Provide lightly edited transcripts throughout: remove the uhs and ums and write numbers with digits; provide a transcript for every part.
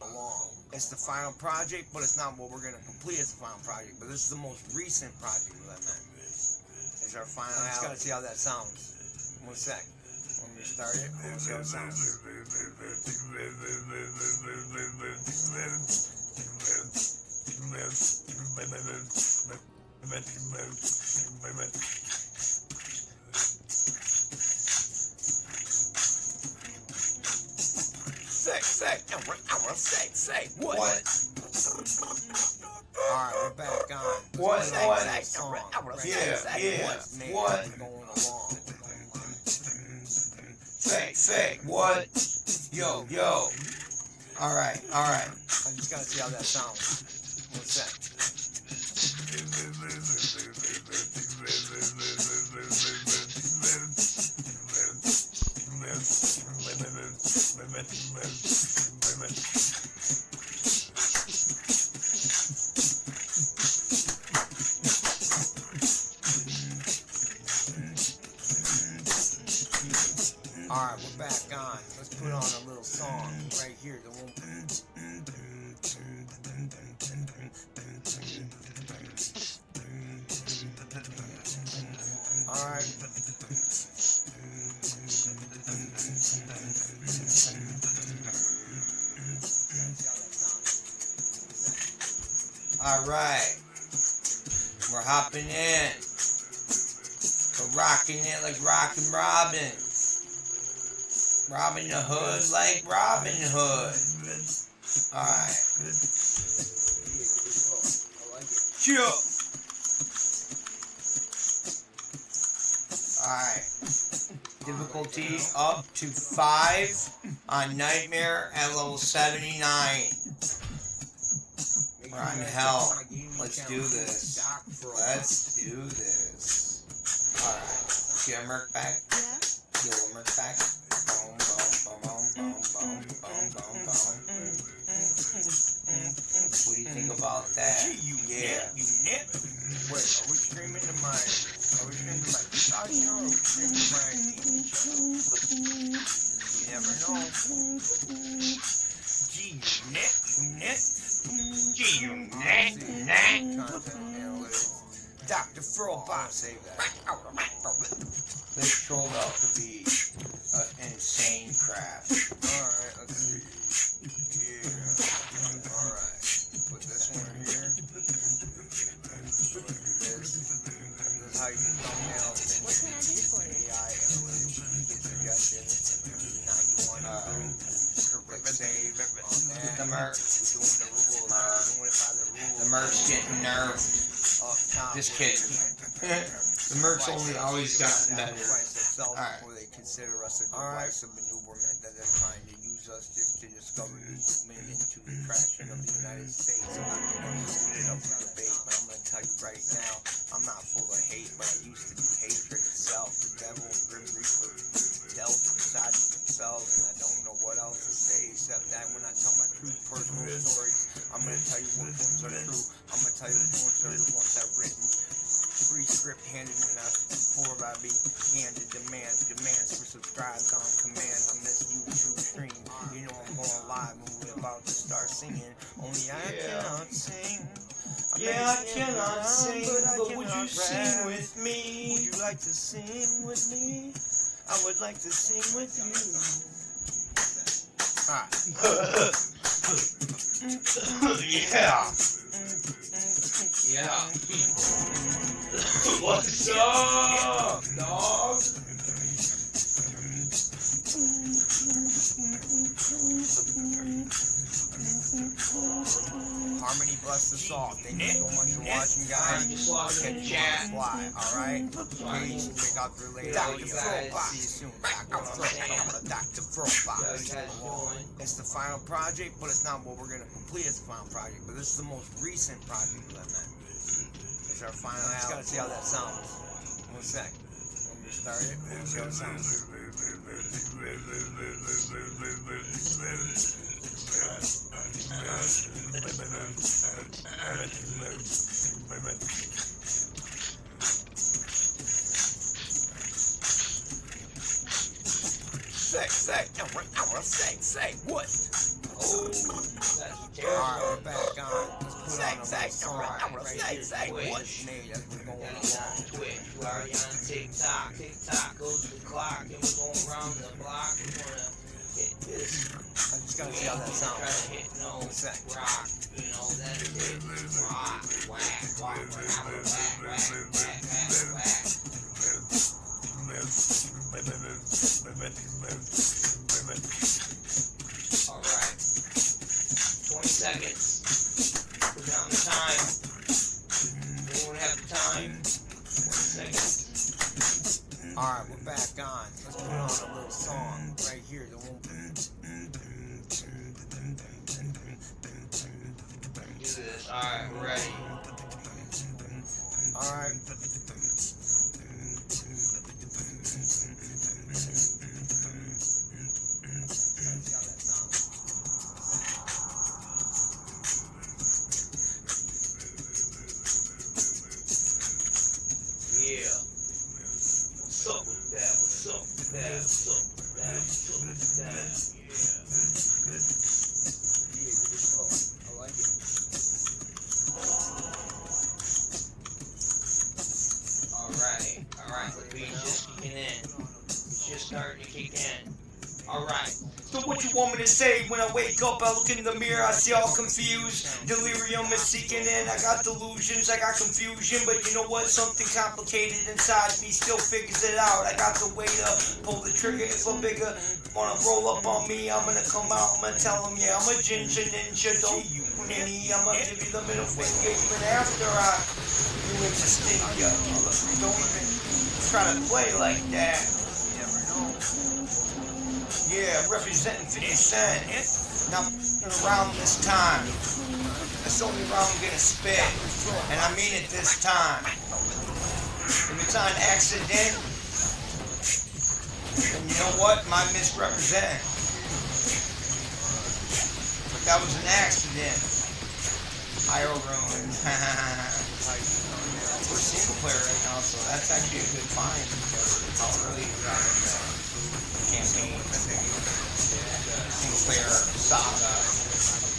along. It's the final project, but it's not what we're gonna complete as the final project. But this is the most recent project that I meant. It's our final album. I just gotta see how that sounds. 1 sec. When we start it, we'll see how it sounds. Say what? Alright, we're back on. What? Song. Yeah. What? Going along. Say what? Yo. Alright. I just gotta see how that sounds. 1 sec. Alright, we're back on. Let's put on a little song right here. Alright. Alright. We're hopping in. We're rocking it like Rockin' Robin. Robin the Hood like Robin Hood. Alright. Chill. Alright. Difficulty up to 5 on Nightmare at level 79. We're on hell. Let's do this. Alright. Get a merc back? Yeah. Get a merc back. Boom. What do you think about that? Yeah. Wait, are we streaming to my audio or are we streaming to my You never know. Content analytics. Dr. Frobot, save that. This trolled out to be an insane craft. Alright, let's see. Yeah. Alright. Put this one here. This is how you can thumbnail things. What can I do for you? AI analytics. Get suggestions. 91. Click save on that. The merch. We're doing the rules. Doing it by the rules. The merch getting nerfed. Just kidding. The merch only always gotten better. Alright. Before they consider us a device of maneuverment that they're trying to use us just to discover movement into the traction of the United States. I'm not going to put it up for debate, but I'm going to tell you right now, I'm not full of hate, but I used to be hatred itself. The devil and Grim Reaper dealt inside of themselves, and I don't know what else to say except that when I tell my true personal stories, I'm going to tell you what ones are true. I'm going to tell you which ones are the ones I've written. Free script handed when before I be handed demands for subscribes on command on this YouTube stream. You know I'm going live when we're about to start singing. Only I cannot sing. I cannot sing, but would you sing with me? Would you like to sing with me? I would like to sing with you. Alright. Yeah. What's up, dog? Harmony bless us all. Thank you so much for watching, guys. Just Catch you on the fly, alright? Please check out the latest Dr. Frobot. See you soon. Dr. Frobot. It's the final project, but it's not what we're gonna complete as the final project. But this is the most recent project that I meant. It's our final album. I just gotta see how that sounds. 1 sec. When we start it, we'll see how it sounds. Say what? Oh. Alright, we're back on. Let's put on a little song right here. What's made as we're going along. Twitch, we're already on TikTok. TikTok goes the clock, and we're going around the block. We're gonna hit this. I just gotta see how that sounds. Try to hit no rock, you know, that's it. Rock, whack, whack, whack, whack, whack, whack, whack. Alright. 20 seconds. Put down the time. Anyone have the time? 20 seconds. Alright, we're back on. Let's put on a little song right here. The one. Do this. Alright, we're ready. Alright. Yeah. What's up with that? What's up with that? What's up with that? What's up with that? I like it. Alright, the beat's just kicking in. It's just starting to kick in. Alright. So what you want me to say when I wake up? I look in the mirror, I see all confused. Delirium is seeking in. I got delusions, I got confusion. But you know what? Something complicated inside me still figures it out. I got the way to pull the trigger if a bigger wanna roll up on me. I'm gonna come out, I'm gonna tell them, yeah, I'm a ginger ninja. Don't you ninny, I'm gonna give you the middle finger even after I do interested ya. Don't even try to play like that. You never know. Yeah, representing 50 Cent. Now, around this time, that's the only round I'm gonna spit, and I mean it this time. If it's on accident, then you know what? My misrepresent. But that was an accident. Higher ruin. We're single player right now, so that's actually a good find because how early we got in the campaign. Single player Saga.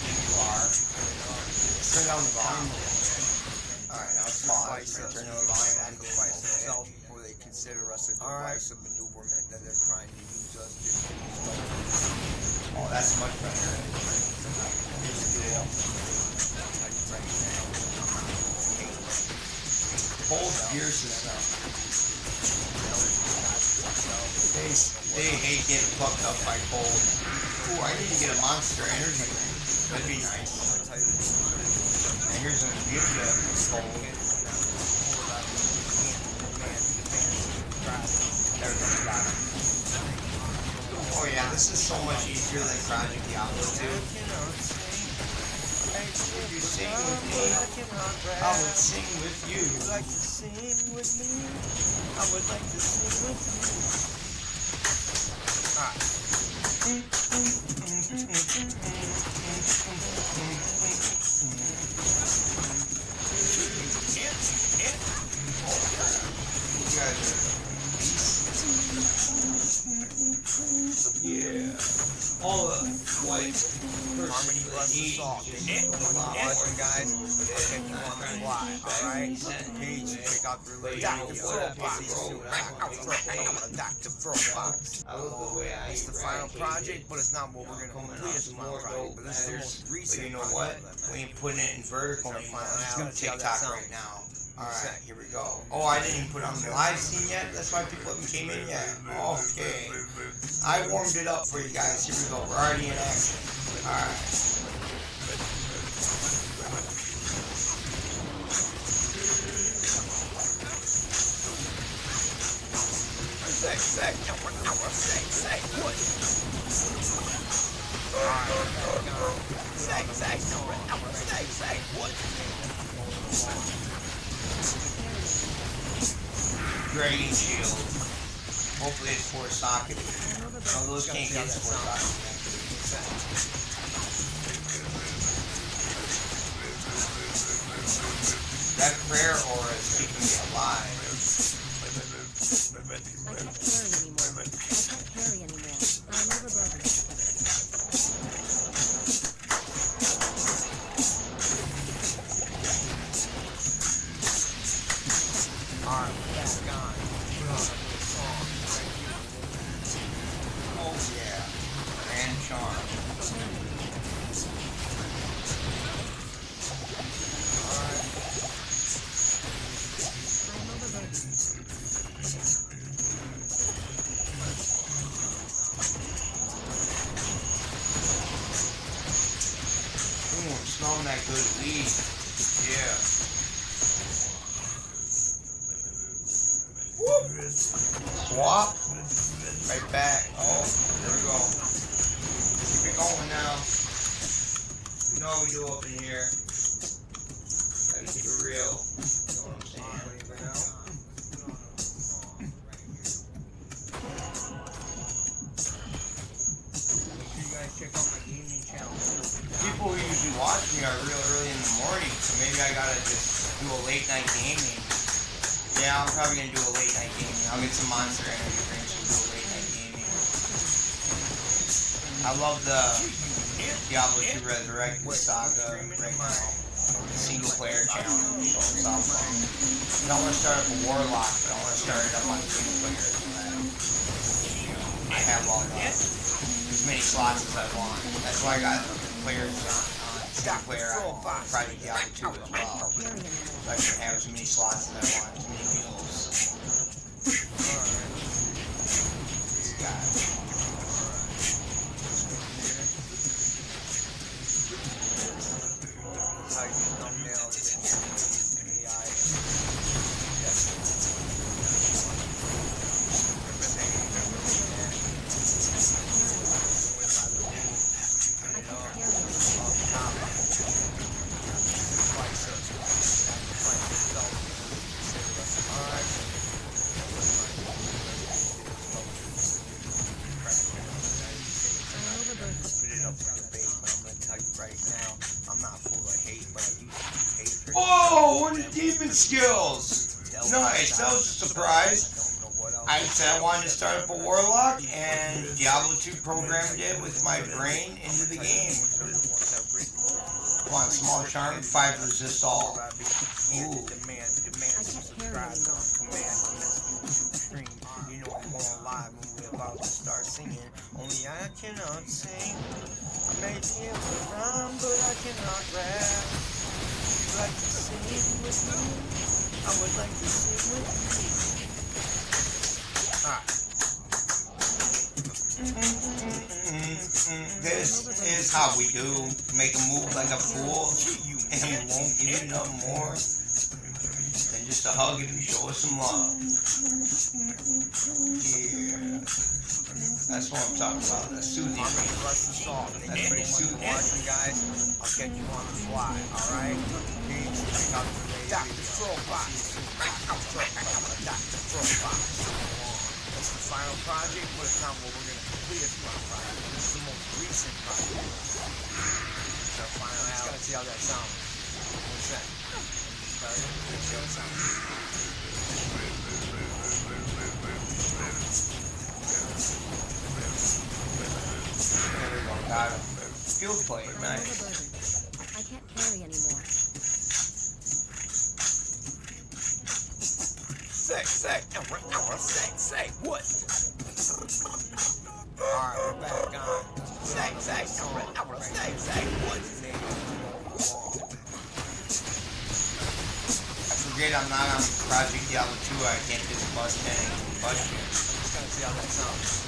You are. Turn down the volume. Alright, now it's pause. Turn down the volume and go by themselves before they consider us a device of maneuverment that they're trying to use us to. Oh, that's much better. Here's the deal. Hold gear system. They hate getting fucked up by cold. Ooh, I need to get a Monster Energy drink. That'd be nice. And here's an Diablo cold. Oh yeah, this is so much easier than Project Diablo 2. If you sing with me, I would sing with you. Would you like to sing with me? I would like to sing with you. Alright. Yeah. All the white Harmony bless us all. Listen, guys, if you want to fly, alright? Page, pick up your lady. Dr. Frobox. It's the final project, but it's not what we're going to complete as the final project. But this is the most recent. But you know what? We ain't putting it in vertical anymore. It's going to TikTok right now. Alright, here we go. Oh, I didn't even put it on the live scene yet? That's why people haven't came in yet. Okay. I warmed it up for you guys. Here we go. We're already in action. Alright. Dragon shield. Hopefully it's 4 socket. No, those can't get 4 socket. That prayer aura is keeping me alive. I can't carry anymore. I can't carry anymore. I never brought it. Alright, back on. Put on a new song. Oh yeah. Grand charm. Ooh, I'm smelling that good weed. Yeah. Whoop. Swap. Right back. Oh, there we go. Keep it going now. You know what we do up in here. Gotta keep it real. You know what I'm saying? Check out my gaming channel. People who usually watch me are real early in the morning, so maybe I gotta just do a late night gaming. Yeah, I'm probably gonna do a late night gaming. I'll get some Monster Energy drinks and do a late night gaming. I love the Diablo 2 Resurrect with Saga right now. Single player challenge, so it's all fun. I don't want to start up a Warlock, but I want to start it up on single player. I have all that. As many slots as I want. That's why I got players on single player on Project Diablo 2 as well. So I can have as many slots as I want, as many meals. This guy. Oh, one of the demon skills! Nice, that was a surprise. I said I wanted to start up a Warlock, and Diablo 2 programmed it with my brain into the game. Come on, small charm, 5 resist all. Ooh. You know I'm going live when we're about to start singing. Only I cannot sing. I may be able to rhyme, but I cannot rap. Would like to sing with me. I would like to sing with you. Alright. This is how we do. Make a move like a fool, and we won't give you nothing more than just a hug if you show us some love. Yeah. That's what I'm talking about. That's soothing. That's pretty soothing. Watching, guys. I'll catch you on the fly. Alright? Peace. Dr. Frobot. Dr. Frobot. That's the final project, but it's not what we're going to complete as final project. This is the most recent project. It's our final album. Let's gotta see how that sounds. What's that? Let's see how it sounds. There we go, got him. Field play, nice. I can't carry anymore. Say, what? Alright, we're back on. Say, what? I forget I'm not on Project Diablo 2. I can't just bust any budget. Just gotta see how that sounds.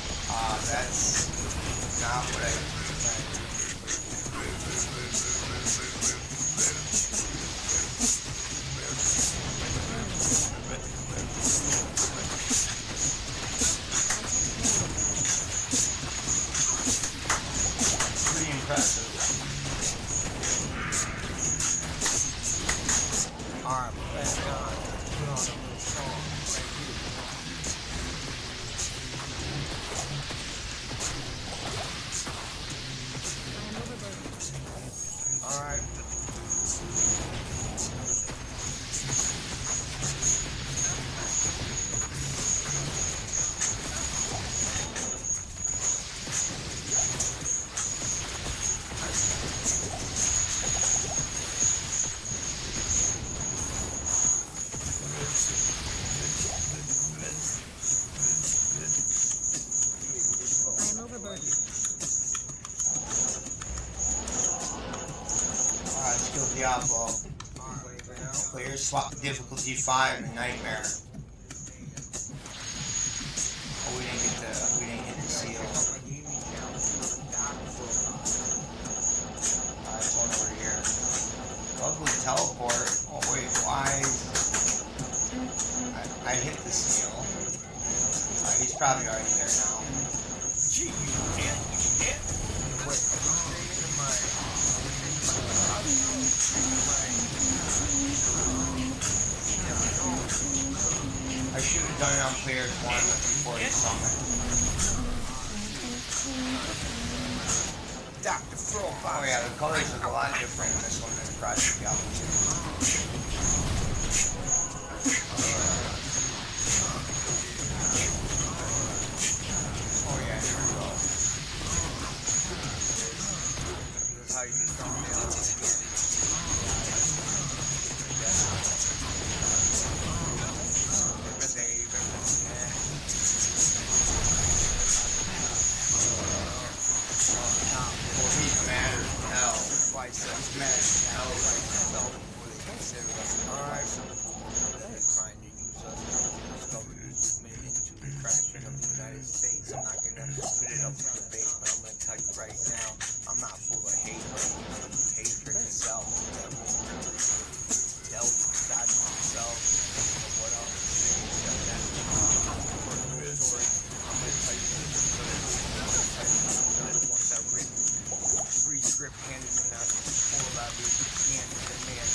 That's not what I expect. Pretty impressive. Alright, we're back on. Put on a little song right here. Alright. Diablo. Players swap difficulty 5 and Nightmare. Oh, we didn't get the seal. Alright, one over here. Lovely teleport. Oh wait, why? I hit the seal. He's probably already there now. Gee, you can't. Wait, I should have done it on players 1 before he summoned. Dr. Frobot. Oh yeah, the colors look a lot different in this one than Project Diablo 2. Oh yeah, here we go. This is how you can thumbnail it. Alright, so they're trying to use us as government movement into the crashing of the United States. I'm not gonna put it up for debate, but I'm gonna tell you right now, I'm not full of hate. Hatred itself. Dealt God himself. What else? I'm gonna tell you once I've written free script handed when I was full of that bitch. You can't demand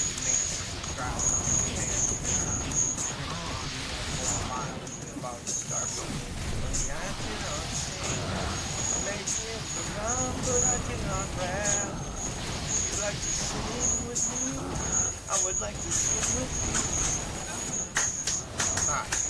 crowd. About to start I cannot sing. Make it around, but I cannot rap. Would you like to sing with me? I would like to sing with you. Alright.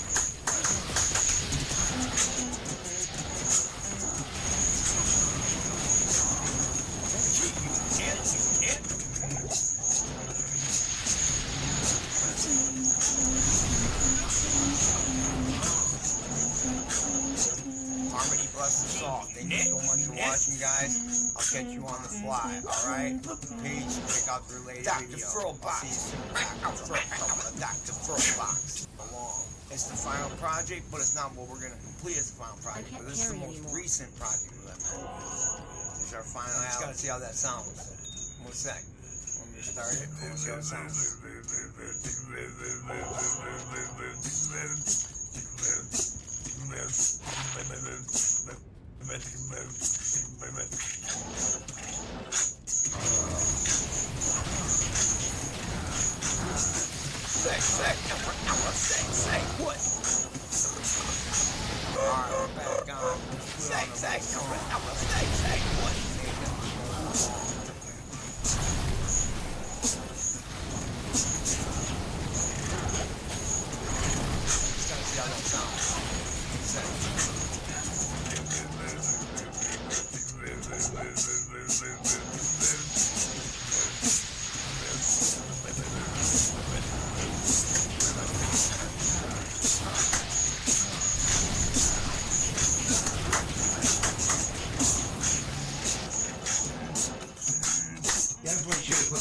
Harmony bless us all. Thank you so much for watching, guys. I'll catch you on the fly, alright? Please check out the related video. I'll see you soon. Dr. Frobot. It's the final project, but it's not what we're going to complete as the final project. But this is the most recent project we've ever made. It's our final album. Just gotta see how that sounds. 1 sec. Want me to start it? We'll see how it sounds. Say, what? Alright, we're back on. Say, what? Just gotta see how that sounds.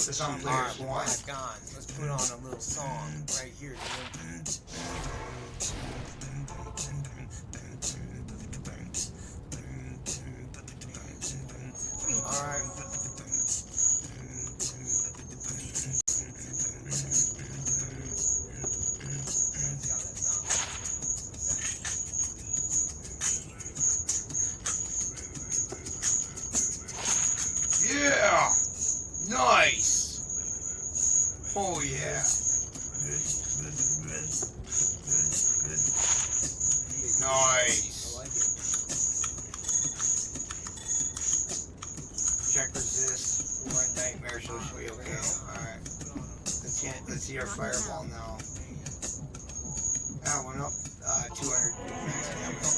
Some players Alright, we're want. back on. Let's put on a little song right here, dude. Alright. Yeah! Nice! Oh yeah. Nice. I like it. Check resist. We're in Nightmare, so it should be okay. Alright. Let's see our fireball now. That went up 200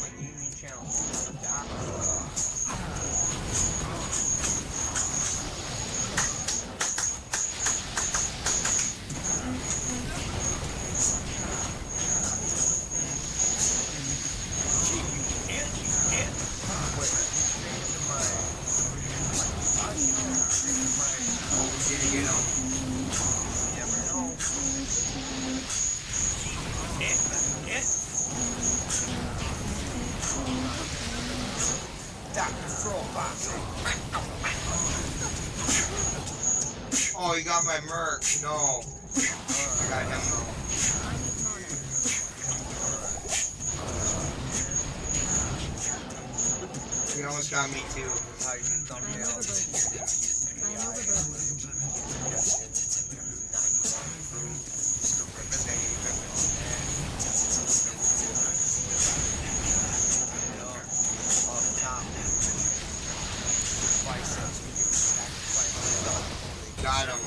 Oh, he got my merch. No. I got him though. He almost got me too. Got him.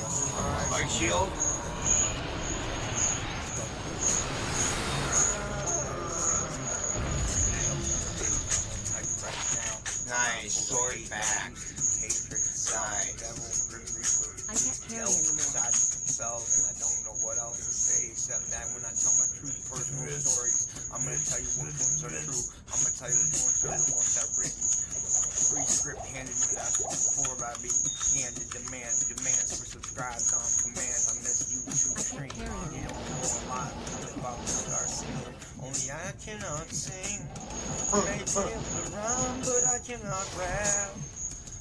Like shield. Nice. Sword back. Hatred side. I can't carry anymore. Themselves, and I don't know what else to say except that when I tell my true personal stories, I'm gonna tell you what ones are true. I'm gonna tell you what ones are the ones I've written. Free script handed me that before I be handed demands for subscribes on command on this YouTube stream. You know I'm live about to start singing. Only I cannot sing. Maybe able to rhyme, but I cannot rap.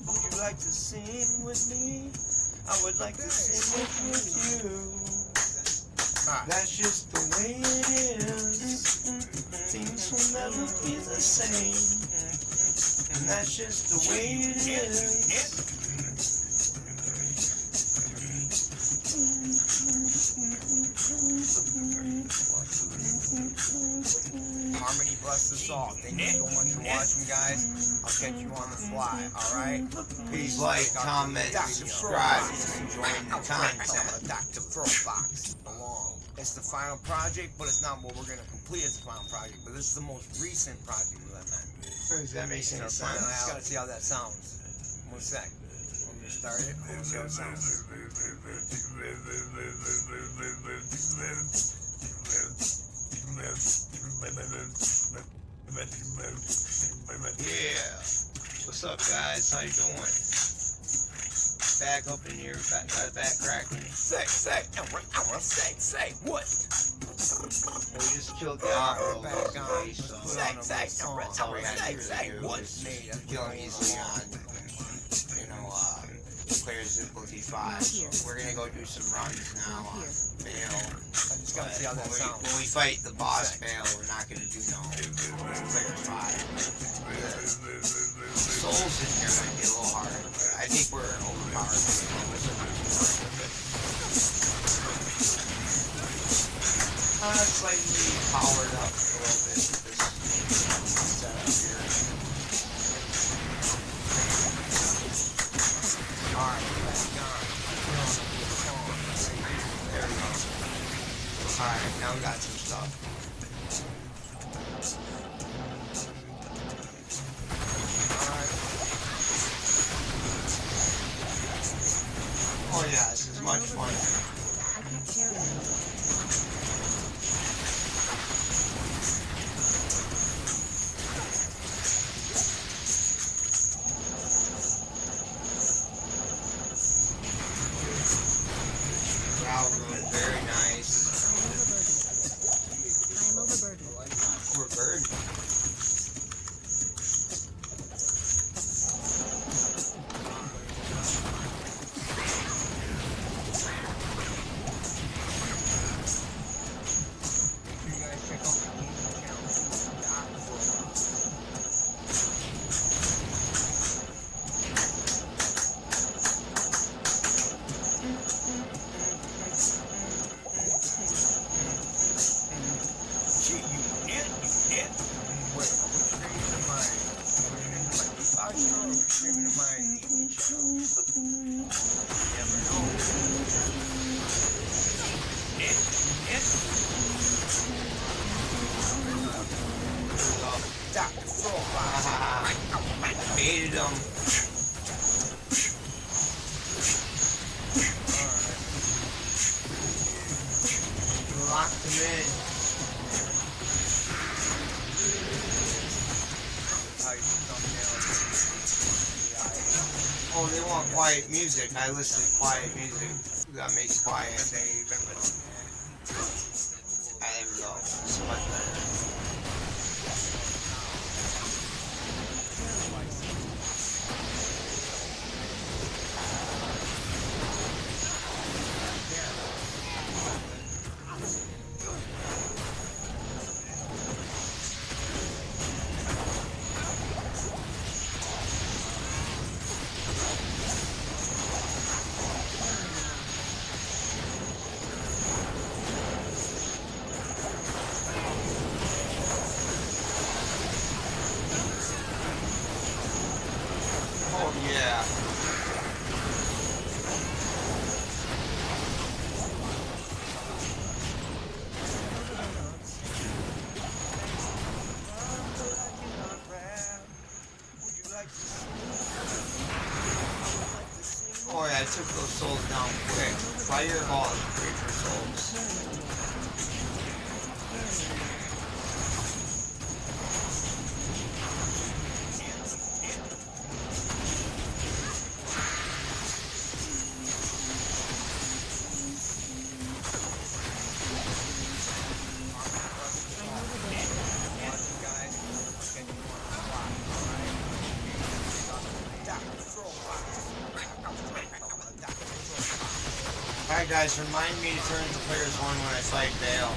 Would you like to sing with me? I would like to sing with you. That's just the way it is. Things will never be the same. And that's just the way it is. Harmony bless us all. Thank you so much for watching, guys. I'll catch you on the fly, alright? Please like, comment, subscribe, enjoying the content. Dr. Frobox along. It's the final project, but it's not what we're gonna complete as the final project. But this is the most recent project that I'm at. Does that make sense? I just gotta see how that sounds. 1 sec. Want me to start it? Let's see how it sounds. Yeah. What's up, guys? How you doing? Back up in here, back cracking. Say, what? We just killed Diablo. Back on. Say, what? Killing easily on, players difficulty 5. We're gonna go do some runs now on Fail. Just gotta see how that sounds. When we fight the boss Fail, we're not gonna do no player 5. Souls in here might be a little hard. I think we're overpowered. Slightly powered up a little bit with this setup here. Alright, back on. There we go. Alright, now we got some stuff. Alright. Oh yeah, this is much fun. I can't carry anymore. Very nice. I am overburdened. We're bird. Dr. Frobox. Hated them. Locked them in. Oh, they want quiet music. I listed quiet music. That makes quiet. There we go. It's much better. took those souls down quick. Fire balls, great for souls. Alright guys, remind me to turn to players 1 when I fight Bale.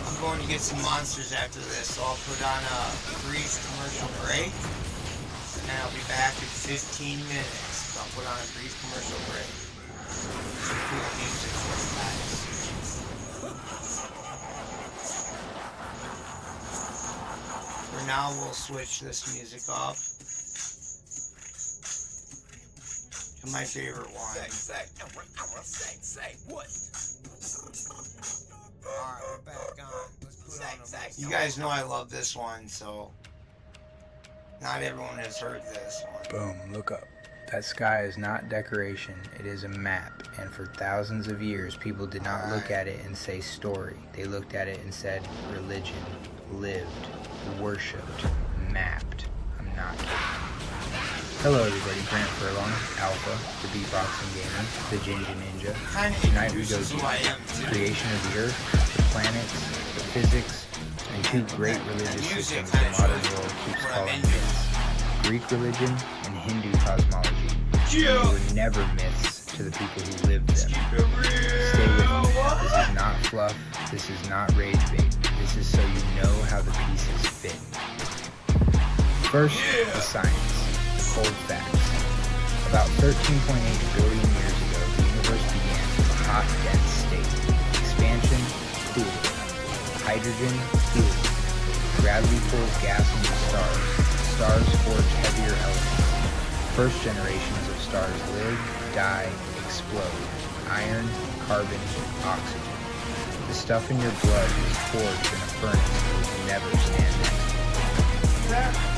I'm going to get some monsters after this, so I'll put on a brief commercial break. And I'll be back in 15 minutes. So I'll put on a brief commercial break. Some cool music for you guys. For now, we'll switch this music up to my favorite one. Alright, we're back on. Let's put on a You guys know I love this one, so not everyone has heard this one. Boom, look up. That sky is not decoration, it is a map. And for thousands of years, people did not look at it and say story. They looked at it and said religion, lived, worshipped, mapped. I'm not kidding. Hello everybody, Grant Furlong, Alpha, the Beatboxing Gamer, the Ginger Ninja. Tonight we go Who I am to too. creation of the Earth, the planets, the physics, and two great religious systems the modern world keeps calling myths. Greek religion and Hindu cosmology. They were never myths to the people who lived them. Stay with me. This is not fluff. This is not rage bait. This is so you know how the pieces fit. First, the science. Cold facts. About 13.8 billion years ago, the universe began from a hot, dense state. Expansion, cooling. Hydrogen, helium. Gravity pulls gas into stars. Stars forge heavier elements. First generations of stars live, die, explode. Iron, carbon, oxygen. The stuff in your blood was forged in a furnace that would never stand next.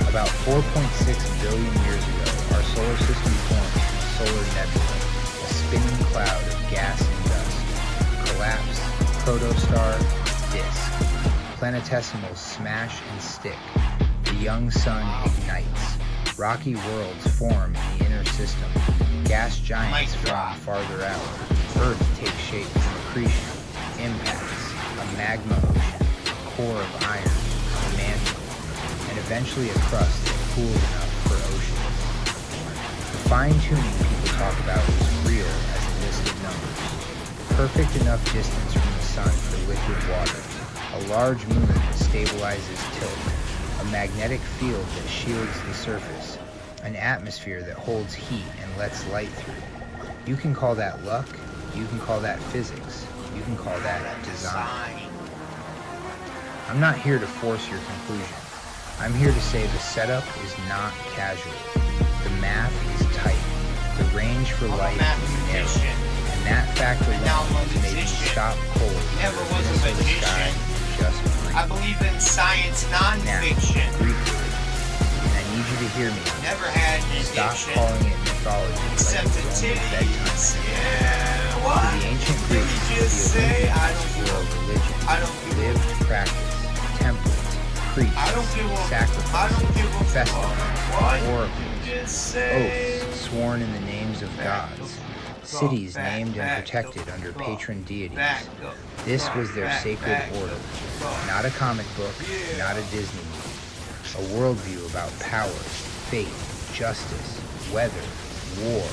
About 4.6 billion years ago, our solar system formed from a solar nebula, a spinning cloud of gas and dust. Collapse, protostar, disk. Planetesimals smash and stick. The young sun ignites. Rocky worlds form in the inner system. Gas giants form farther out. Earth takes shape from accretion, impacts, a magma ocean, a core of iron, a mantle, and eventually a crust that cools enough for oceans. The fine-tuning people talk about is real as a list of numbers. Perfect enough distance from the sun for liquid water. A large moon that stabilizes tilt. A magnetic field that shields the surface. An atmosphere that holds heat and lets light through. You can call that luck. You can call that physics. You can call that design. I'm not here to force your conclusion. I'm here to say the setup is not casual. The math is tight. The range for light is narrow. And that fact alone made me stop cold. Never was a The magician. sky just breathe. I believe in science Now, non-fiction. Greek religion. I need you to hear me. Never had an Stop addiction. calling it mythology Except like the it's only bedtime. titties. Yeah, To what? the ancient Did Greeks, you just the say I Olympians don't were a religion. I don't give Lived practice, temples, priests, I don't give a sacrifices, I don't give a festivals, fuck. What? oracles, Just say oaths sworn in the names of gods, cities back, named and back, protected go, under go, patron deities. back, go, This go, was their back, sacred back, order, go. not a comic book, Yeah. not a Disney movie. A worldview about power, fate, justice, weather, war,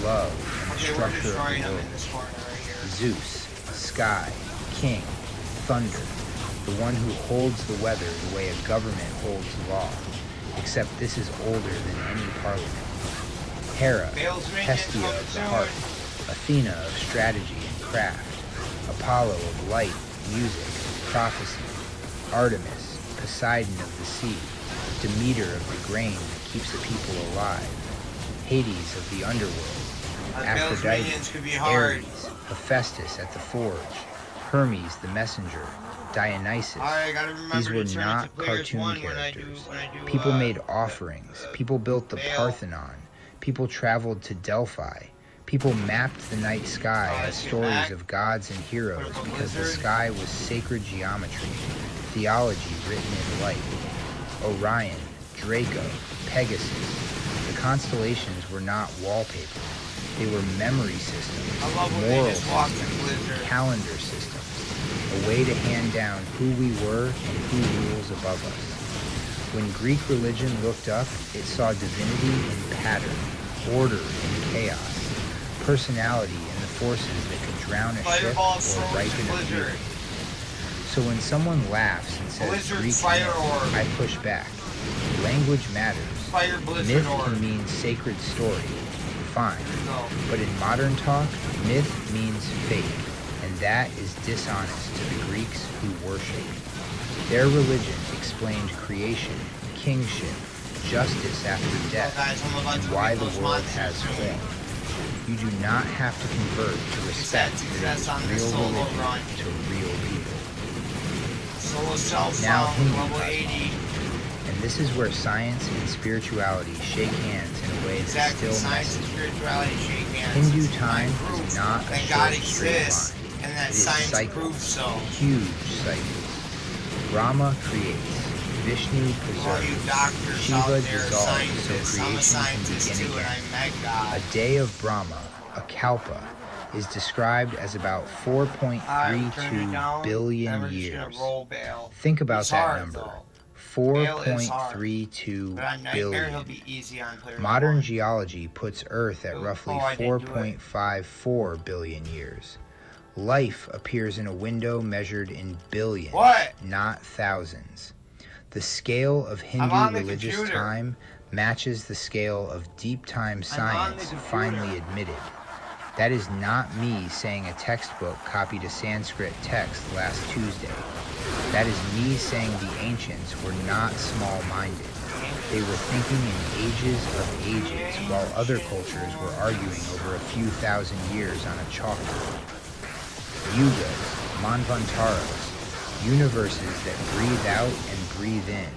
love, and the Okay, we're structure of destroying the them world. in this corner right here. Zeus, sky, king, thunder, the one who holds the weather the way a government holds law, except this is older than any parliament. Hera, Bale's ring Hestia is of the coming heart, soon. Athena of strategy and craft, Apollo of light, music, prophecy, Artemis, Poseidon of the sea, Demeter of the grain that keeps the people alive, Hades of the underworld, Bale's Aphrodite, minions could be hard. Ares, Hephaestus at the forge, Hermes the messenger, Dionysus. I gotta remember These were to turn it not to players cartoon one characters. when I do, People made offerings. People built the Bale. Parthenon. People traveled to Delphi. People mapped the night sky as stories of gods and heroes because the sky was sacred geometry, theology written in light. Orion, Draco, Pegasus. The constellations were not wallpaper. They were memory systems, moral systems, calendar systems, a way to hand down who we were and who rules above us. When Greek religion looked up, it saw divinity in pattern, order in chaos, personality in the forces that could drown a ship or ripen a field. So when someone laughs and says Greek myth, I push back. Language matters. Myth can mean sacred story. Fine. But in modern talk, myth means fake, and that is dishonest to the Greeks who worship. Their religion explained creation, kingship, justice after death, and why the world has form. You do not have to convert to respect that it is real religion to real people. Now Hindu cosmology. And this is where science and spirituality shake hands in a way that still messes. Hindu time is not a short straight line. It is cycles, huge cycles. Brahma creates, Vishnu preserves, Shiva dissolves so creation can begin again. A day of Brahma, a kalpa, is described as about 4.32 billion years. Think about that number. 4.32 billion. Modern geology puts Earth at roughly 4.54 billion years. Life appears in a window measured in billions, not thousands. The scale of Hindu religious time matches the scale of deep time science finally admitted. That is not me saying a textbook copied a Sanskrit text last Tuesday. That is me saying the ancients were not small-minded. They were thinking in ages of ages, while other cultures were arguing over a few thousand years on a chalkboard. Yugas, manvantaras, universes that breathe out and breathe in.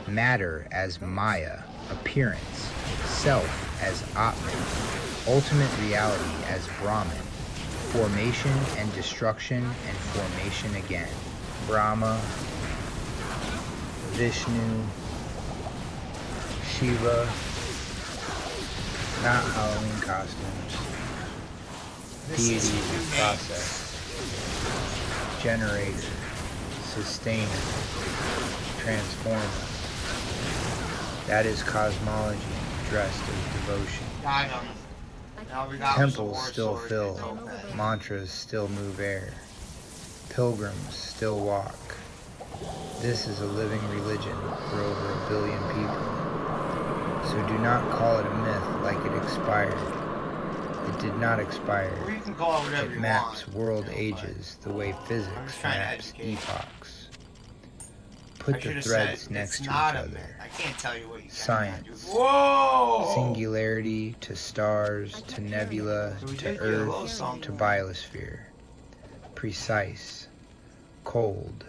Matter as Maya, appearance. Self as Atman. Ultimate reality as Brahman. Formation and destruction and formation again. Brahma, Vishnu, Shiva, not Halloween costumes, deities in process, generator, sustainer, transformer. That is cosmology dressed as devotion. Temples still fill, mantras still move air, pilgrims still walk. This is a living religion for over 1 billion people. So do not call it a myth like it expired. It did not expire. It maps world ages the way physics maps epochs. Put the threads next to each other. Science. Singularity to stars, to nebula, to Earth, to biosphere. Precise. Cold.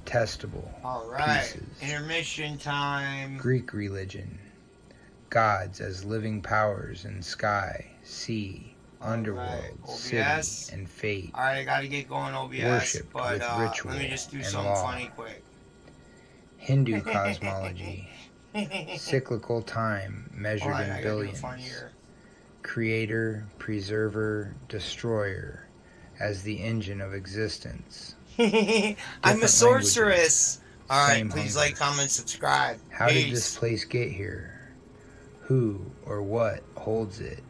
Testable. Pieces. Intermission time. Greek religion. Gods as living powers in sky, sea, underworld, city, and fate. Alright, I gotta get going OBS. Worshipped but, with ritual let me just do and something law. funny quick. Hindu cosmology. Cyclical time measured in billions. Creator, preserver, destroyer as the engine of existence. I'm a sorceress. Alright, please hunger. like, comment, subscribe. How did this place get here? Who or what holds it?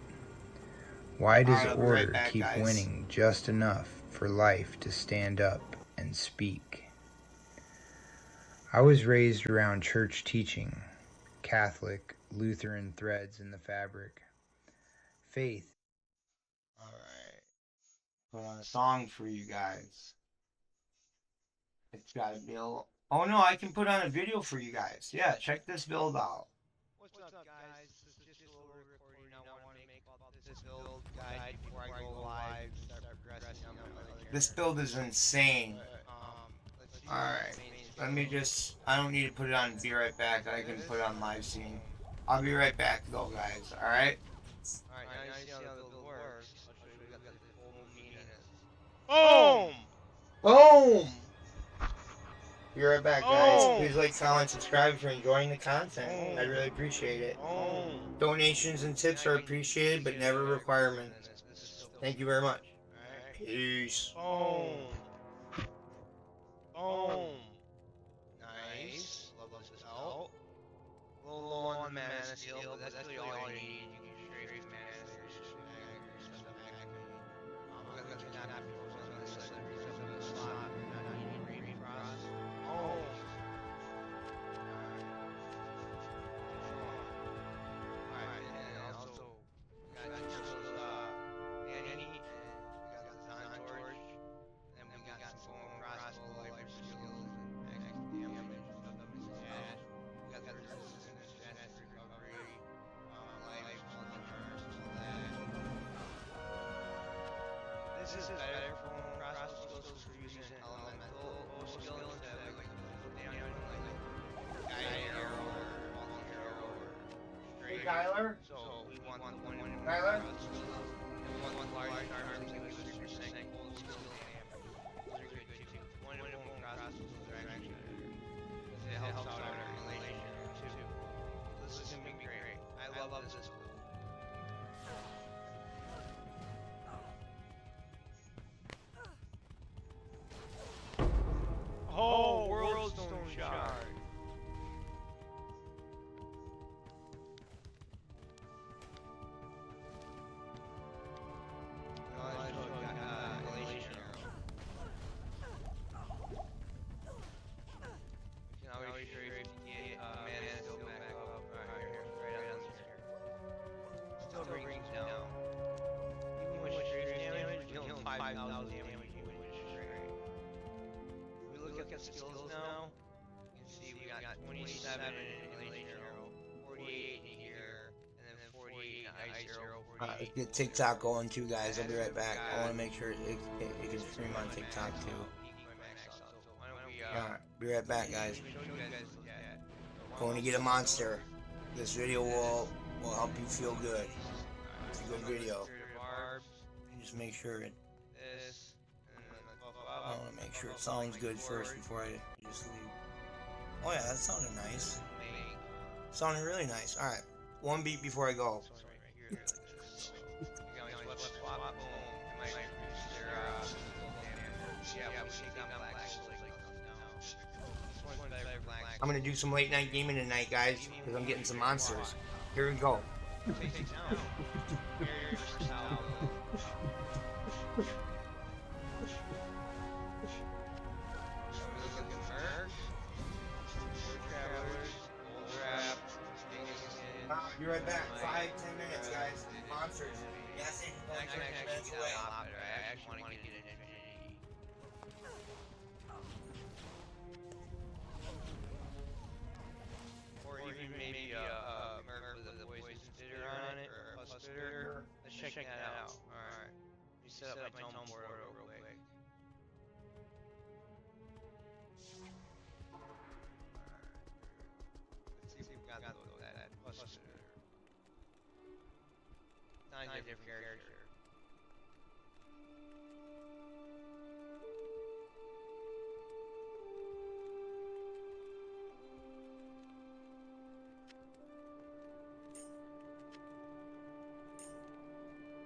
Why does I'll be right order back, keep guys. winning just enough for life to stand up and speak? I was raised around church teaching, Catholic, Lutheran threads in the fabric. Faith. Alright. Put on a song for you guys. It's gotta be a... Oh no, I can put on a video for you guys. Yeah, check this build out. What's up, guys? This is just a little recording I want to make about this build guide before I go live. Start progressing on my other character. This build is insane. Let's see. Alright. Let me just... I don't need to put it on Be Right Back. I can put it on live scene. I'll be right back though, guys. Alright? Alright, now you see how the build works. Boom! Boom! Be right back, guys. Please like, comment, subscribe if you're enjoying the content. I really appreciate it. Donations and tips are appreciated, but never requirements. Thank you very much. Peace. Boom. Boom. Nice. Love this out. A little low on mana steel, but that's really all you need. You can straight mana steel, stuff back. I'm gonna tap people on this side. Stuff in the slot. Not needing read cross. Oh. Alright, and also got those Annie, and we got the Design Torch, and we got some bone crossbow, life skills, and max damage, stuff up his dash. We got the resistance, dash recovery, life, multi-turns, all that. This is better for bone crossbow skills for using elemental skill instead of like damage, like guided arrow or multi-arrow or straight. Tyler? So we want the one Tyler? one large arms like 3% cold skill damage. Those are good too. One crossbows are actually better. It helps out our relationship too. This is gonna be great. I love this build. Oh, World Stone Shard. Skills now. You can see we got 27 in Relation Arrow, 48 in here, and then 48 in Ice Arrow. Let's get TikTok going too, guys. I'll be right back. I want to make sure it can stream on TikTok too. Alright, be right back, guys. Going to get a monster. This video will help you feel good. It's a good video. Just make sure it. I want to make sure it sounds good first before I just leave. Oh yeah, that sounded nice. Sounded really nice. Alright, one beat before I go. I'm going to do some late night gaming tonight, guys, because I'm getting some monsters. Here we go. Be right back. 5-10 minutes, guys. Monsters. Yes, they can minutes away. I actually want to get it in. Or even maybe a Merc with a poison spitter on it, or a plus spitter. Let's check that out. Alright. Let me set up my tome board real quick. Let's see if we've got that plus spitter. Not a different character.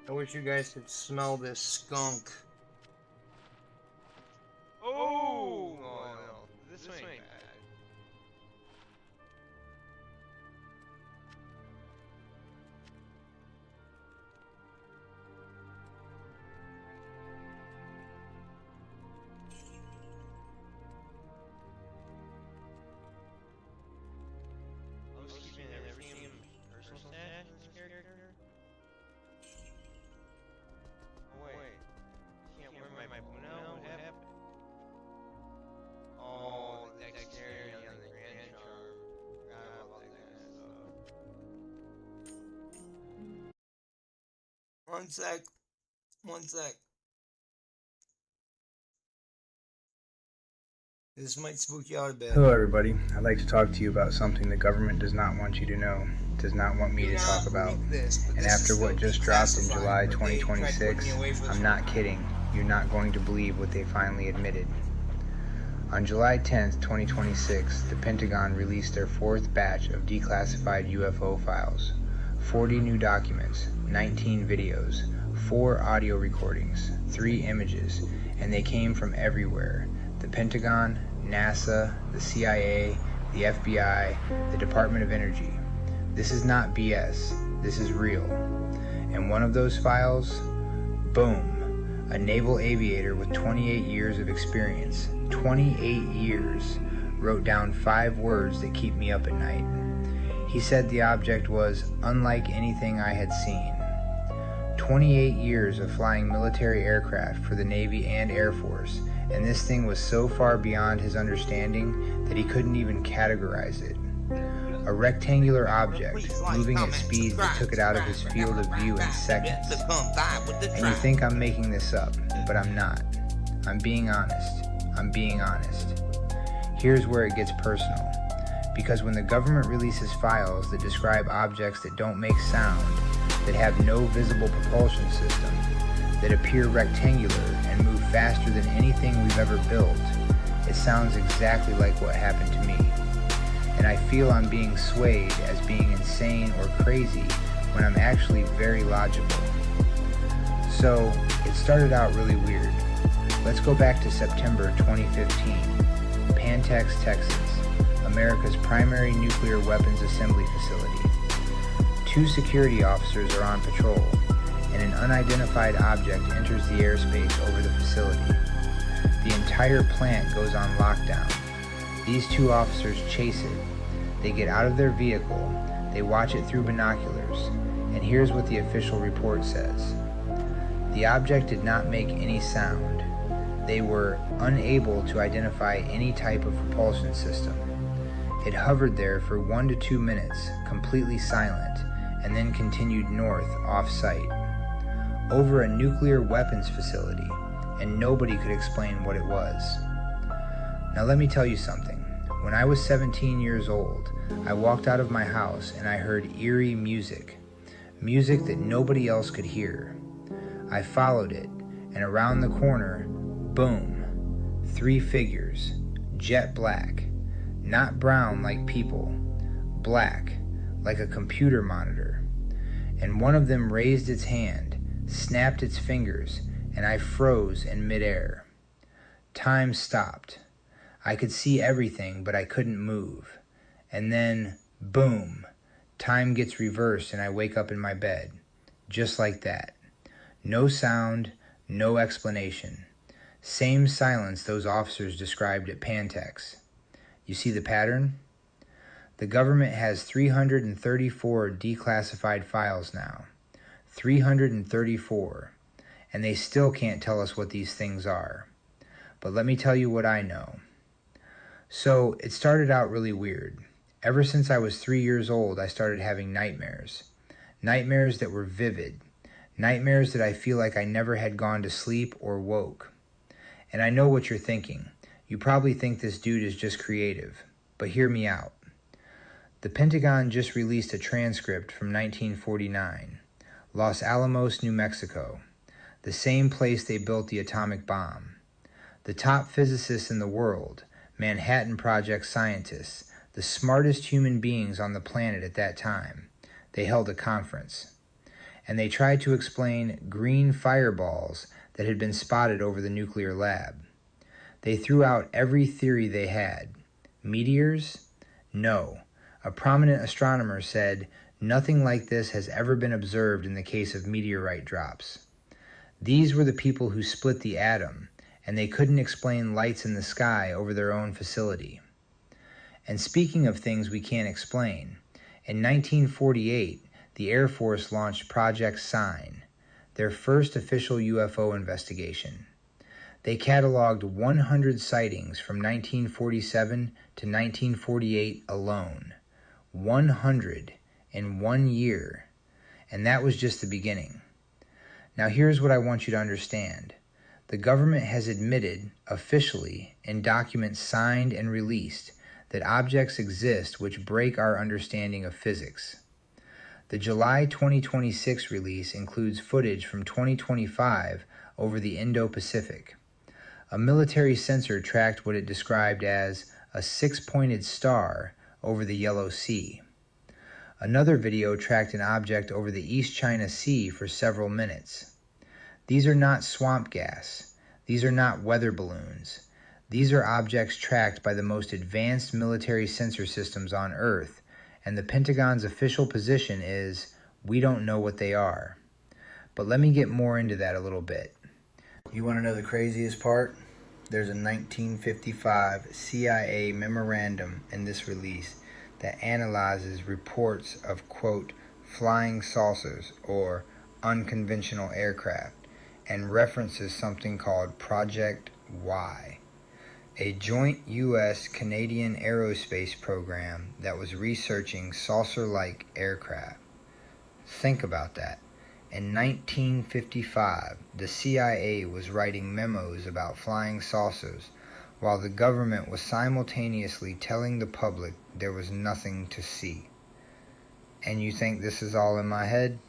I wish you guys could smell this skunk. Oh! No. This one ain't bad. I was keeping everything in personal stat in this character. Oh wait, can't wear my boot now? What happened? Oh, the dexterity on the grand charm. Forgot about that kind of stuff. One sec. This might spook you out a bit. Hello everybody, I'd like to talk to you about something the government does not want you to know, does not want me to talk about. And after what just dropped in July 2026, I'm not kidding. you're not going to believe what they finally admitted. On July 10th, 2026, the Pentagon released their 4th batch of declassified UFO files. 40 new documents, 19 videos, 4 audio recordings, 3 images, and they came from everywhere. The Pentagon, NASA, the CIA, the FBI, the Department of Energy. This is not BS, this is real. And one of those files, boom, a naval aviator with 28 years of experience, 28 years, wrote down 5 words that keep me up at night. He said the object was unlike anything I had seen. 28 years of flying military aircraft for the Navy and Air Force, and this thing was so far beyond his understanding that he couldn't even categorize it. A rectangular object, moving at speeds that took it out of his field of view in seconds. And you think I'm making this up, but I'm not. I'm being honest. Here's where it gets personal. Because when the government releases files that describe objects that don't make sound, that have no visible propulsion system, that appear rectangular and move faster than anything we've ever built, it sounds exactly like what happened to me. And I feel I'm being swayed as being insane or crazy when I'm actually very logical. So, it started out really weird. Let's go back to September 2015, Pantex, Texas, America's primary nuclear weapons assembly facility. 2 security officers are on patrol, and an unidentified object enters the airspace over the facility. The entire plant goes on lockdown. These 2 officers chase it. They get out of their vehicle, they watch it through binoculars, and here's what the official report says. The object did not make any sound. They were unable to identify any type of propulsion system. It hovered there for 1 to 2 minutes, completely silent, and then continued north off-site, over a nuclear weapons facility, and nobody could explain what it was. Now let me tell you something. When I was 17 years old, I walked out of my house and I heard eerie music that nobody else could hear. I followed it, and around the corner, boom, 3 figures, jet black, not brown like people, black, like a computer monitor. And one of them raised its hand, snapped its fingers, and I froze in midair. Time stopped. I could see everything, but I couldn't move. And then, boom, time gets reversed and I wake up in my bed. Just like that. No sound, no explanation. Same silence those officers described at Pantex. You see the pattern? The government has 334 declassified files now. 334. And they still can't tell us what these things are. But let me tell you what I know. So, it started out really weird. Ever since I was 3 years old, I started having nightmares. Nightmares that were vivid. Nightmares that I feel like I never had gone to sleep or woke. And I know what you're thinking. You probably think this dude is just creative. But hear me out. The Pentagon just released a transcript from 1949. Los Alamos, New Mexico. The same place they built the atomic bomb. The top physicists in the world, Manhattan Project scientists, the smartest human beings on the planet at that time, they held a conference. And they tried to explain green fireballs that had been spotted over the nuclear lab. They threw out every theory they had. Meteors? No. A prominent astronomer said, nothing like this has ever been observed in the case of meteorite drops. These were the people who split the atom, and they couldn't explain lights in the sky over their own facility. And speaking of things we can't explain, in 1948, the Air Force launched Project Sign, their first official UFO investigation. They cataloged 100 sightings from 1947 to 1948 alone. 100 in 1 year. And that was just the beginning. Now here's what I want you to understand. The government has admitted, officially, in documents signed and released, that objects exist which break our understanding of physics. The July 2026 release includes footage from 2025 over the Indo-Pacific. A military sensor tracked what it described as a six-pointed star over the Yellow Sea. Another video tracked an object over the East China Sea for several minutes. These are not swamp gas. These are not weather balloons. These are objects tracked by the most advanced military sensor systems on Earth, and the Pentagon's official position is, we don't know what they are. But let me get more into that a little bit. You want to know the craziest part? There's a 1955 CIA memorandum in this release that analyzes reports of, quote, flying saucers or unconventional aircraft, and references something called Project Y, a joint U.S.-Canadian aerospace program that was researching saucer-like aircraft. Think about that. In 1955, the CIA was writing memos about flying saucers, while the government was simultaneously telling the public there was nothing to see. And you think this is all in my head?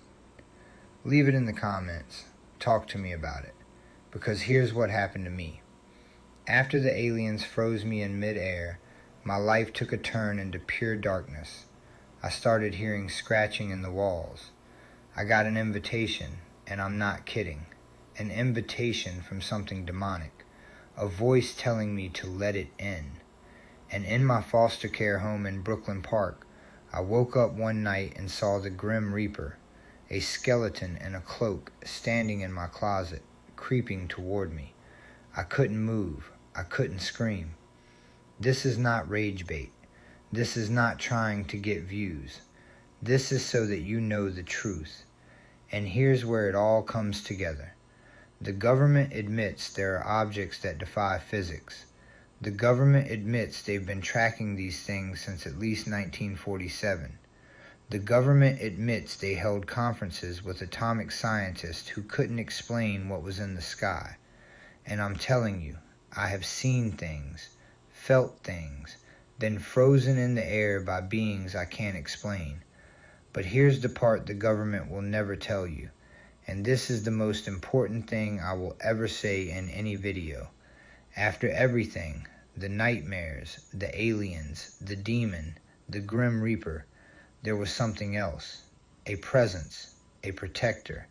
Leave it in the comments. Talk to me about it. Because here's what happened to me. After the aliens froze me in mid-air, my life took a turn into pure darkness. I started hearing scratching in the walls. I got an invitation, and I'm not kidding. An invitation from something demonic. A voice telling me to let it in. And in my foster care home in Brooklyn Park, I woke up one night and saw the Grim Reaper, a skeleton in a cloak, standing in my closet, creeping toward me. I couldn't move. I couldn't scream. This is not rage bait. This is not trying to get views. This is so that you know the truth. And here's where it all comes together. The government admits there are objects that defy physics. The government admits they've been tracking these things since at least 1947. The government admits they held conferences with atomic scientists who couldn't explain what was in the sky. And I'm telling you, I have seen things, felt things, been frozen in the air by beings I can't explain. But here's the part the government will never tell you, and this is the most important thing I will ever say in any video. After everything, the nightmares, the aliens, the demon, the Grim Reaper, there was something else, a presence, a protector.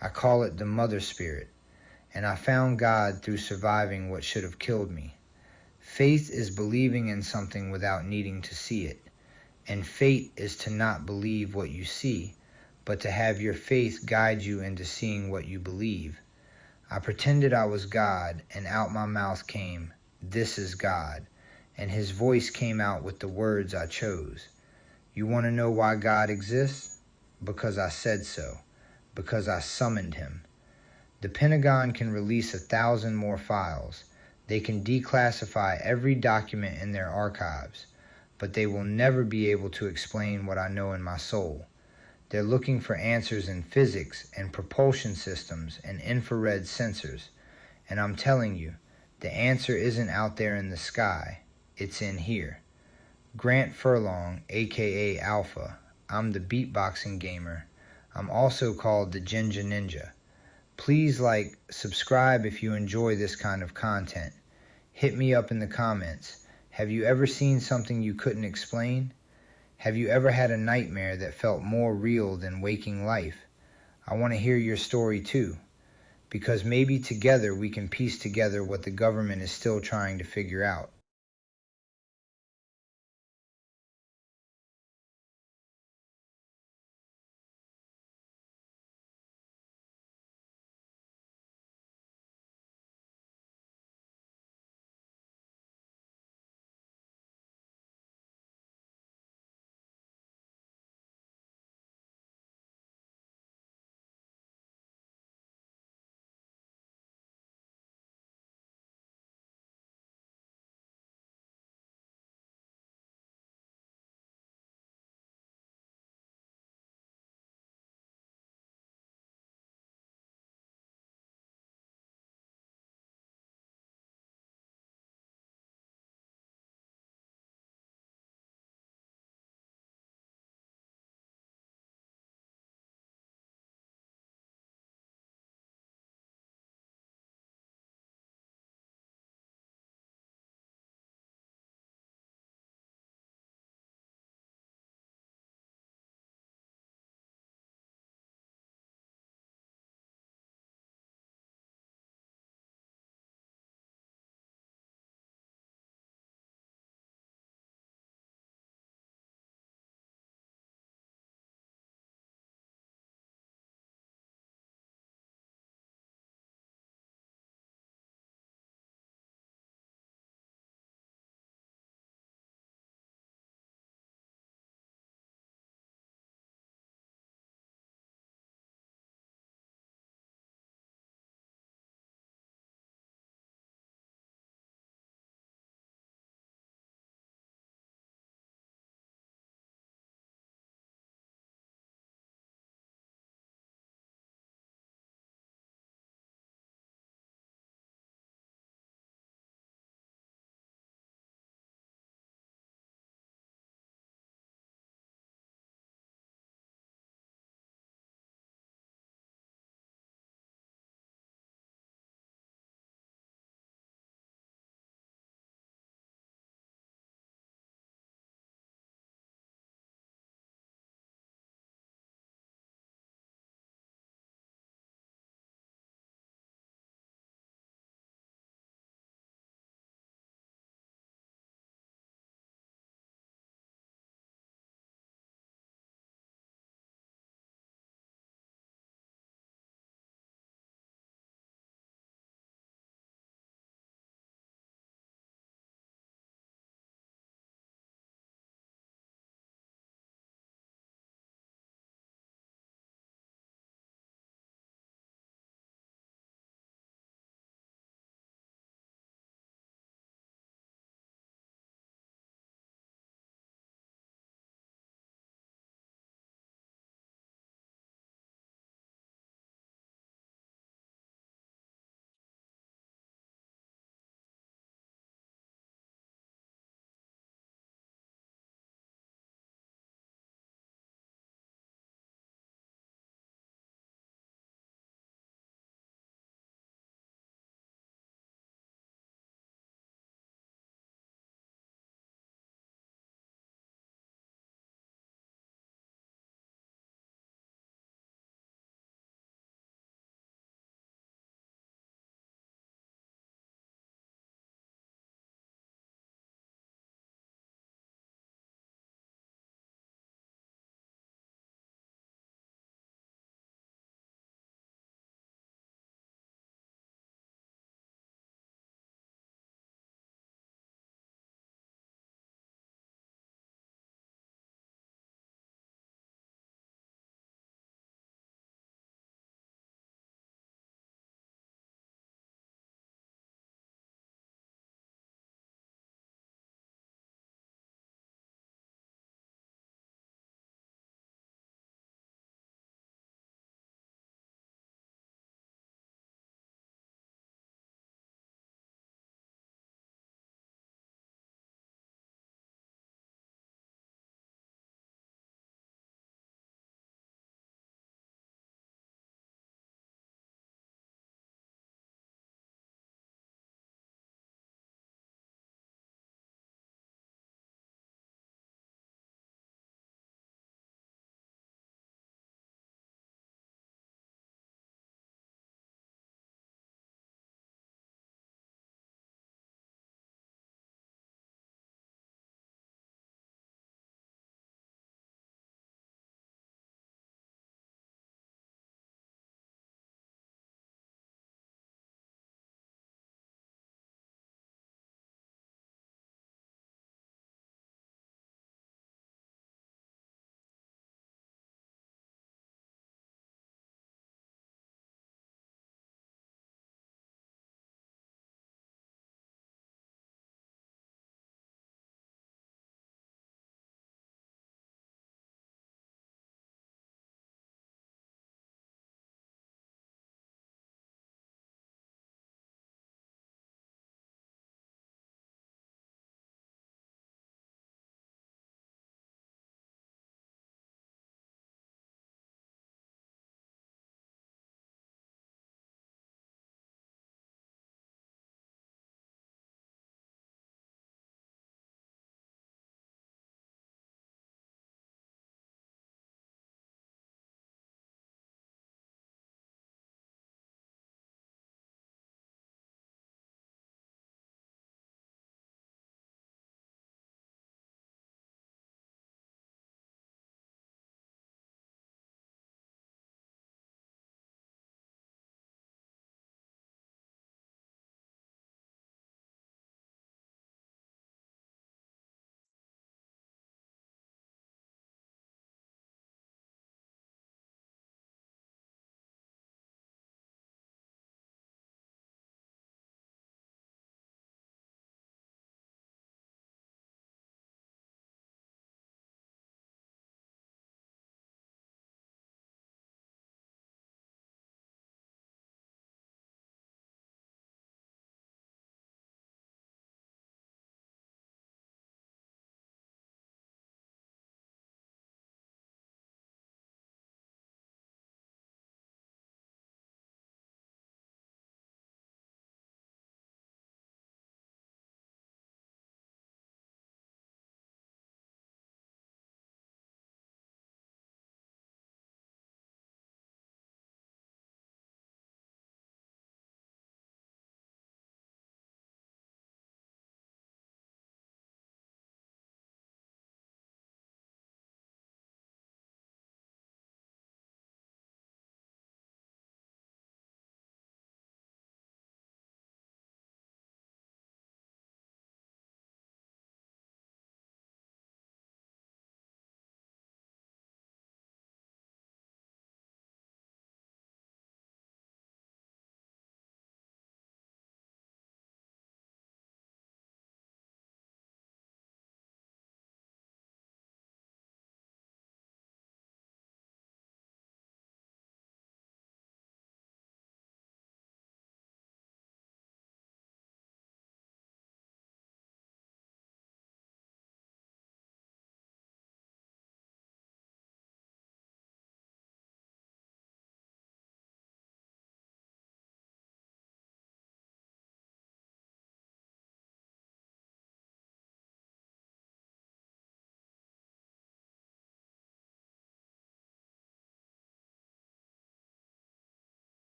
I call it the Mother Spirit, and I found God through surviving what should have killed me. Faith is believing in something without needing to see it. And fate is to not believe what you see, but to have your faith guide you into seeing what you believe. I pretended I was God, and out my mouth came, "This is God," and his voice came out with the words I chose. You want to know why God exists? Because I said so. Because I summoned him. The Pentagon can release 1,000 more files. They can declassify every document in their archives. But they will never be able to explain what I know in my soul. They're looking for answers in physics and propulsion systems and infrared sensors. And I'm telling you, the answer isn't out there in the sky. It's in here. Grant Furlong, aka Alpha. I'm the beatboxing gamer. I'm also called the Jinja Ninja. Please subscribe if you enjoy this kind of content. Hit me up in the comments. Have you ever seen something you couldn't explain? Have you ever had a nightmare that felt more real than waking life? I want to hear your story too, because maybe together we can piece together what the government is still trying to figure out.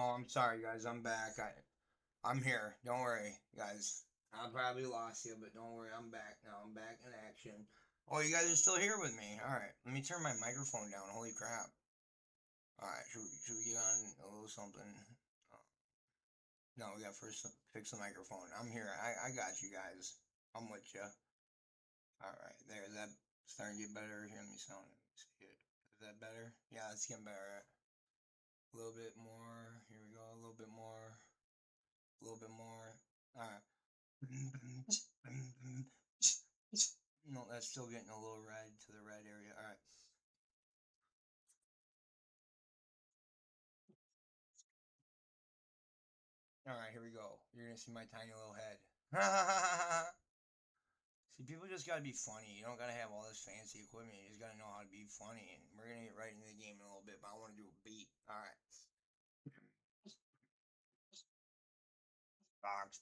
Oh, I'm sorry, guys. I'm back. I'm here. Don't worry, guys. I probably lost you, but don't worry. I'm back now. I'm back in action. Oh, you guys are still here with me. All right. Let me turn my microphone down. Holy crap. All right. Should we get on a little something? Oh, no, we got first fix the microphone. I'm here. I got you guys. I'm with you. All right. There. Is that starting to get better? Hear me sound. See it. Is that better? Yeah, it's getting better. A little bit more. Here we go. A little bit more. A little bit more. Alright. No, that's still getting a little red to the red area. Alright. Alright, here we go. You're gonna see my tiny little head. See, people just gotta be funny. You don't gotta have all this fancy equipment. You just gotta know how to be funny. And we're gonna get right into the game in a little bit, but I wanna do a beat. Alright. Box.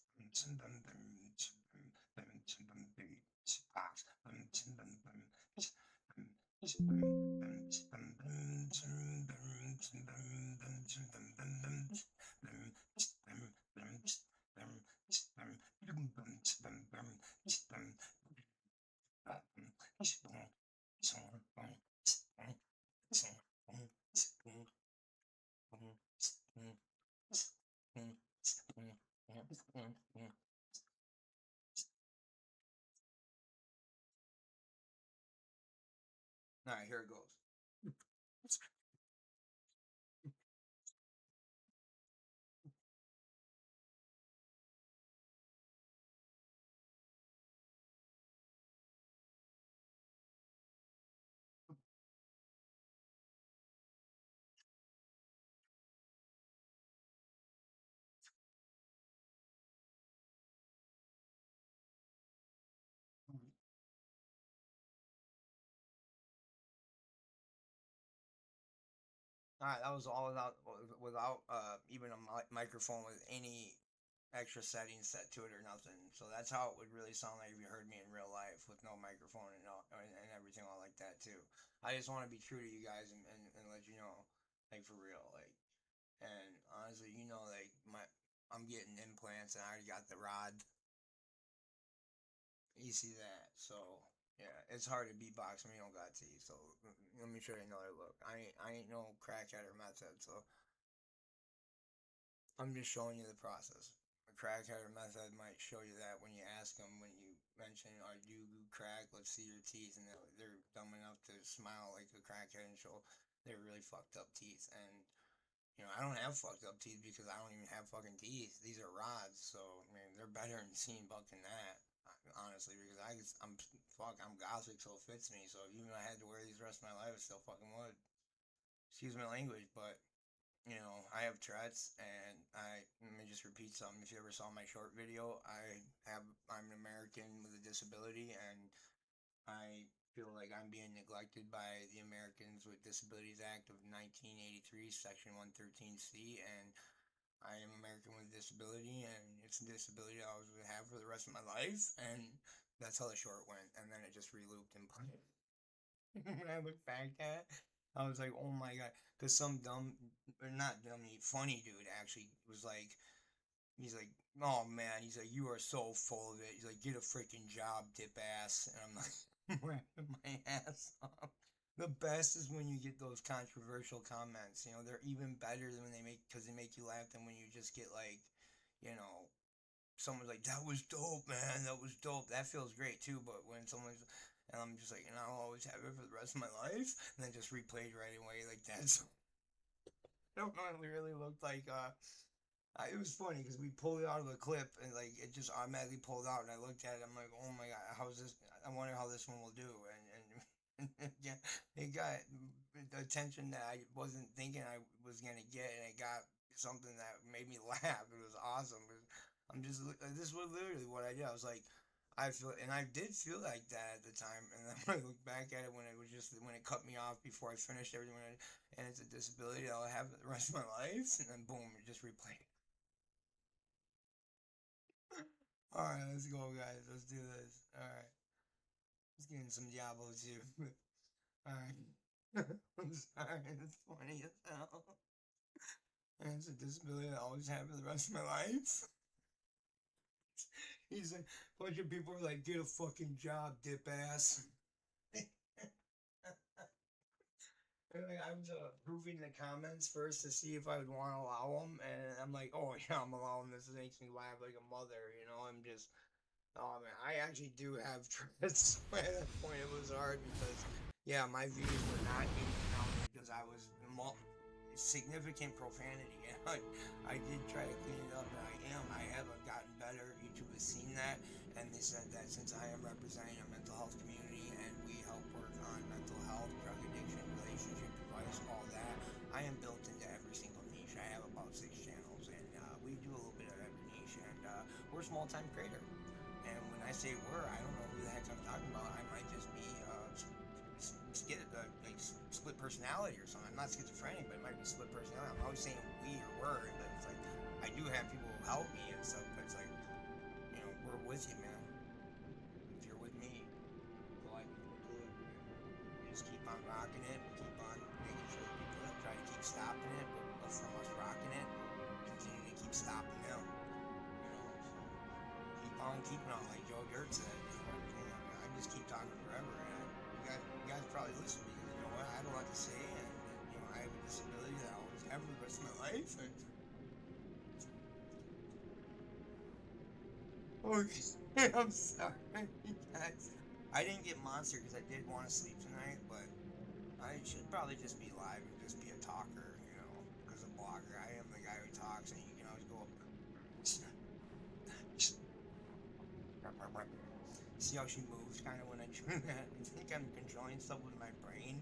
Alright, here it goes. Alright, that was all without even a microphone with any extra settings set to it or nothing. So that's how it would really sound like if you heard me in real life with no microphone and everything all like that too. I just want to be true to you guys and let you know, like for real, like. And honestly, like I'm getting implants and I already got the rod. You see that, so yeah, it's hard to beatbox when you don't got teeth. So let me show you another look. I ain't no crackhead or method, so I'm just showing you the process. A crackhead or method might show you that when you ask them, when you mention, "Are you crack? Let's see your teeth," and they're dumb enough to smile like a crackhead and show they're really fucked up teeth. And I don't have fucked up teeth because I don't even have fucking teeth. These are rods, so I mean they're better than seeing buck than that. Honestly, because I'm gothic, so it fits me. So even if I had to wear these the rest of my life, it still fucking would. Excuse my language, but I have Tourette's, and let me just repeat something. If you ever saw my short video, I'm an American with a disability, and I feel like I'm being neglected by the Americans with Disabilities Act of 1983, Section 113C, and I am American with a disability, and it's a disability I was going to have for the rest of my life, and that's how the short went, and then it just re-looped and played. When I look back at it, I was like, oh my god, because some dumb, or not dummy, funny dude actually was like, he's like, oh man, he's like, you are so full of it. He's like, get a freaking job, dip ass. And I'm like, wrapping my ass up. The best is when you get those controversial comments. They're even better than when because they make you laugh than when you just get like, you know, someone's like, that was dope, man. That was dope. That feels great too. But when someone's, and I'm just like, and I'll always have it for the rest of my life, and then just replayed right away like that. So I don't know. It really looked like it was funny because we pulled it out of the clip and like it just automatically pulled out, and I looked at it. I'm like, oh my god, how's this? I wonder how this one will do. And yeah, it got the attention that I wasn't thinking I was gonna get, and it got something that made me laugh. It was awesome. This was literally what I did. I was like, and I did feel like that at the time. And then when I look back at it, when it cut me off before I finished everything, and it's a disability I'll have the rest of my life, and then boom, it just replayed. Alright, let's go, guys. Let's do this. Alright. Let's get in some Diablo too. Alright. I'm sorry, it's funny as hell. And it's a disability that I'll always have for the rest of my life. He's like, a bunch of people are like, get a fucking job, dip ass. I was approving the comments first to see if I would want to allow them, and I'm like, oh yeah, I'm allowing this. It makes me laugh like a mother, you know. I'm just, oh man, I actually do have dreads. At that point, it was hard because, yeah, my views were not getting counted because I was significant profanity, and I did try to clean it up, and I haven't gotten better. YouTube has seen that, and they said that since I am representing a mental health community and we help work on mental health, drug addiction, relationship advice, all that, I am built into every single niche. I have about 6 channels, and we do a little bit of every niche, and we're a small-time creator. And when I say we're, I don't know who the heck I'm talking about. I might just be like split personality or something. I'm not schizophrenic, but it might be split personality. I'm always saying we or we're, but it's like I do have people who help me and stuff. But it's like, you know, we're with you, man. If you're with me, like we just keep on rocking it. We keep on making sure the people that try to keep stopping it, but from us rocking it, continue to keep stopping them. You know, so keep on keeping on, like Joe Dirt said. I just keep talking forever, and you guys probably listen because you know what, I have a lot to say, and you know I have a disability that I'll always have for the rest of my life. And I'm sorry, guys. I didn't get Monster because I did want to sleep tonight, but I should probably just be live and just be a talker, you know, because a blogger. I am the guy who talks, and you can always go up. See how she moves kind of when I do that? I think I'm controlling stuff with my brain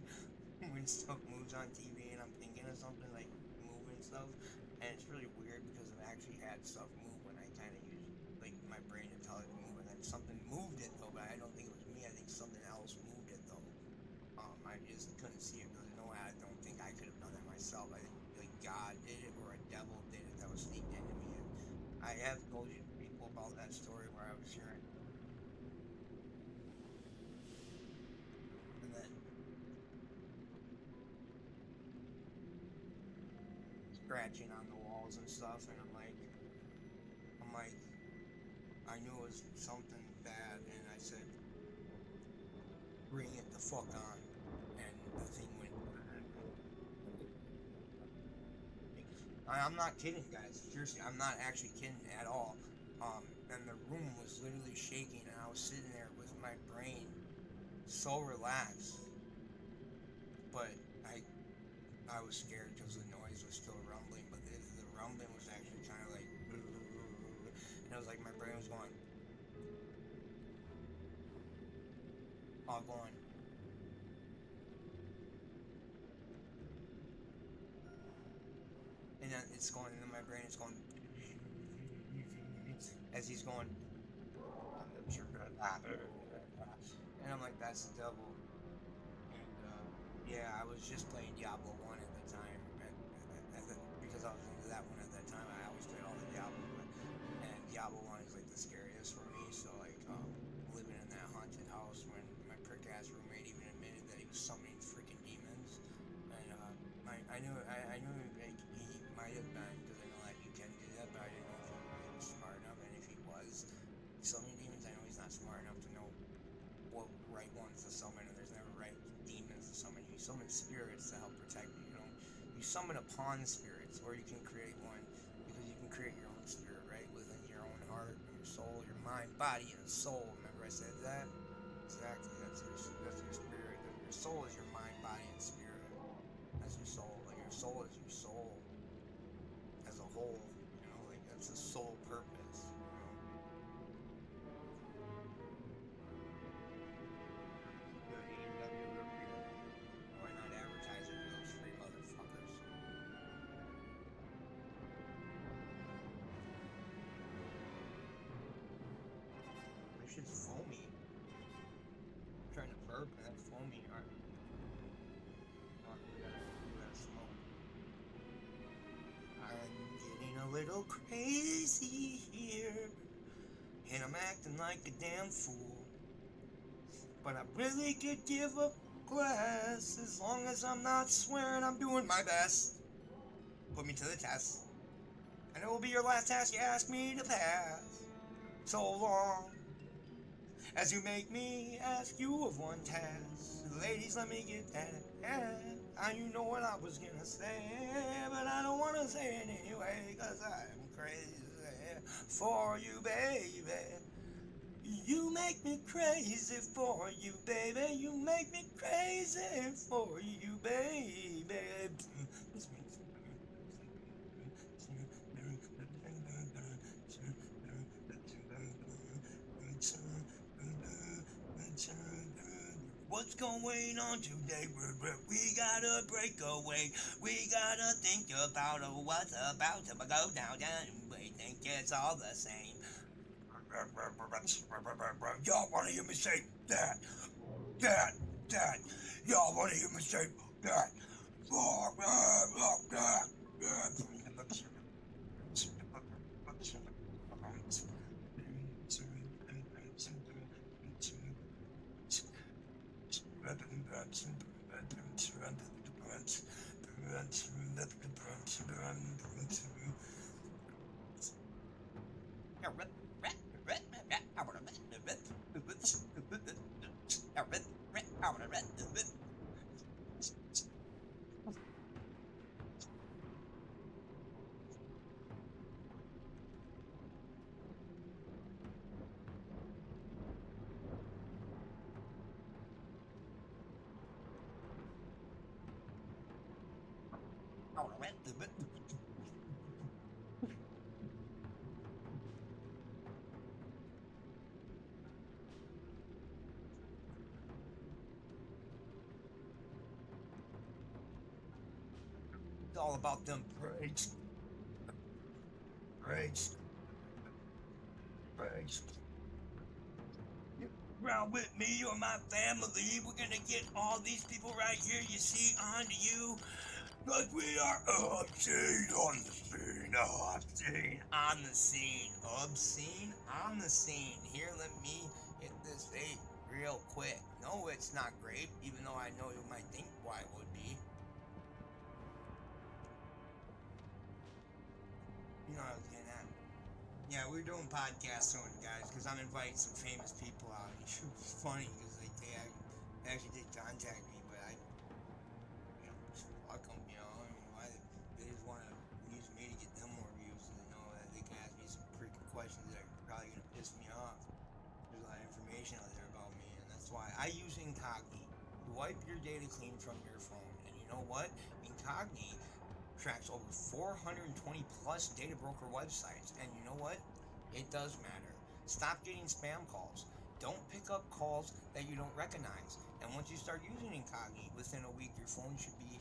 when stuff moves on TV and I'm thinking of something like moving stuff. And it's really weird because I've actually had stuff move when I kind of use like my brain to tell it to move. And then something moved it though, but I don't think it was me. I think something else moved it though. I just couldn't see it because no, I don't think I could have done that myself. I think like God did it or a devil did it that was sneaked into me. And I have told you people about that story where I was hearing. Scratching on the walls and stuff, and I'm like, I knew it was something bad, and I said, bring it the fuck on, and the thing went. I'm not kidding, guys. Seriously, I'm not actually kidding at all. And the room was literally shaking, and I was sitting there with my brain so relaxed, but I was scared because the noise was still rumbling, but the rumbling was actually kind of like, and it was like my brain was going, all going. And then it's going, and then my brain is going, as he's going, and I'm like, that's the devil. Yeah, I was just playing Diablo 1 at the time, because I was into that one at that time. I always played all the Diablo, and Diablo 1 is like the scariest for me. So like living in that haunted house when my prick ass roommate even admitted that he was summoning freaking demons, and I knew like he might have been, because I know that you can do that, but I didn't know if he really was smart enough, and if he was summoning demons, I know he's not smart enough to know what right ones to summon, and there's never right demons to summon. You summon spirits to help protect you. You know, you summon upon spirits, or you can create one because you can create your own spirit, right, within your own heart, and your soul, your mind, body, and soul. Remember I said that? Exactly. That's your spirit. Your soul is your mind, body, and spirit. That's your soul. Like your soul is your soul as a whole. You know, like that's the sole purpose. Why not advertise it to those free motherfuckers? That shit's foamy. I'm trying to burp and that's foamy. Alright. We gotta smoke. I'm getting a little crazy here, and I'm acting like a damn fool. But I really could give a glass as long as I'm not swearing I'm doing my best. put me to the test. And it will be your last task you ask me to pass. So long. As you make me ask you of one task. Ladies, let me get that. You know what I was gonna say, but I don't wanna say it anyway, cause I'm crazy for you, baby. You make me crazy for you, baby. You make me crazy for you, baby. What's going on today? We gotta break away. We gotta think about what's about to go down. We think it's all the same. Y'all wanna hear me say that? Y'all wanna hear me say that? It's all about them breaks. Round with me or my family, we're gonna get all these people right here you see onto you. Cause we are obscene on the scene, obscene on the scene, obscene on the scene. Here, let me hit this vape real quick. No, it's not grape, even though I know you might think why it would be. You know what I was getting at. Yeah, we're doing podcasts soon, guys, because I'm inviting some famous people out. It's funny because they actually did contact me, but just fuck them, you know. I mean, why they just want to use me to get them more views, and they know that they can ask me some freaking questions that are probably gonna piss me off. There's a lot of information out there about me, and that's why I use Incogni to wipe your data clean from your phone. And you know what? Incogni tracks over 420 plus data broker websites, and you know what? It does matter. Stop getting spam calls. Don't pick up calls that you don't recognize. And once you start using Incogni, within a week your phone should be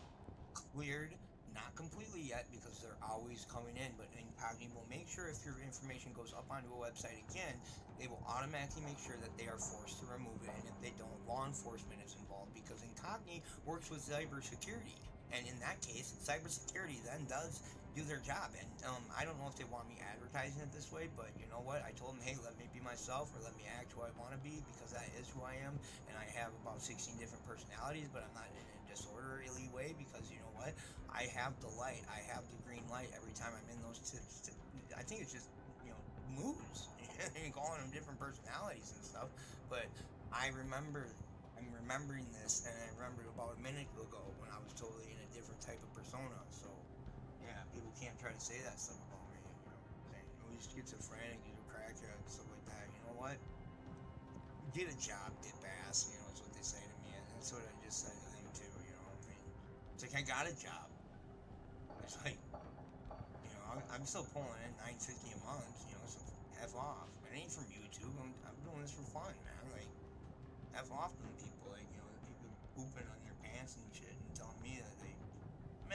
cleared. Not completely yet, because they're always coming in, but Incogni will make sure if your information goes up onto a website again, they will automatically make sure that they are forced to remove it, and if they don't, law enforcement is involved, because Incogni works with cybersecurity. And in that case, cybersecurity then does do their job. And I don't know if they want me advertising it this way, but you know what? I told them, hey, let me be myself, or let me act who I want to be, because that is who I am. And I have about 16 different personalities, but I'm not in a disorderly way, because you know what? I have the light. I have the green light every time I'm in those tips. I think it's just, moods. And calling them different personalities and stuff. But I'm remembering this, and I remembered about a minute ago when I was totally in a different type of persona. So, yeah, people can't try to say that stuff about me. Saying, he's schizophrenic, he's a crackhead, stuff like that. You know what? Get a job, dip ass. That's what they say to me, and that's what I just said to them too. I mean, it's like I got a job. It's like, I'm still pulling in $9.50 a month. So F off. It ain't from YouTube. I'm doing this for fun, man. Like, F off them people, the people pooping on their pants and shit, and telling me that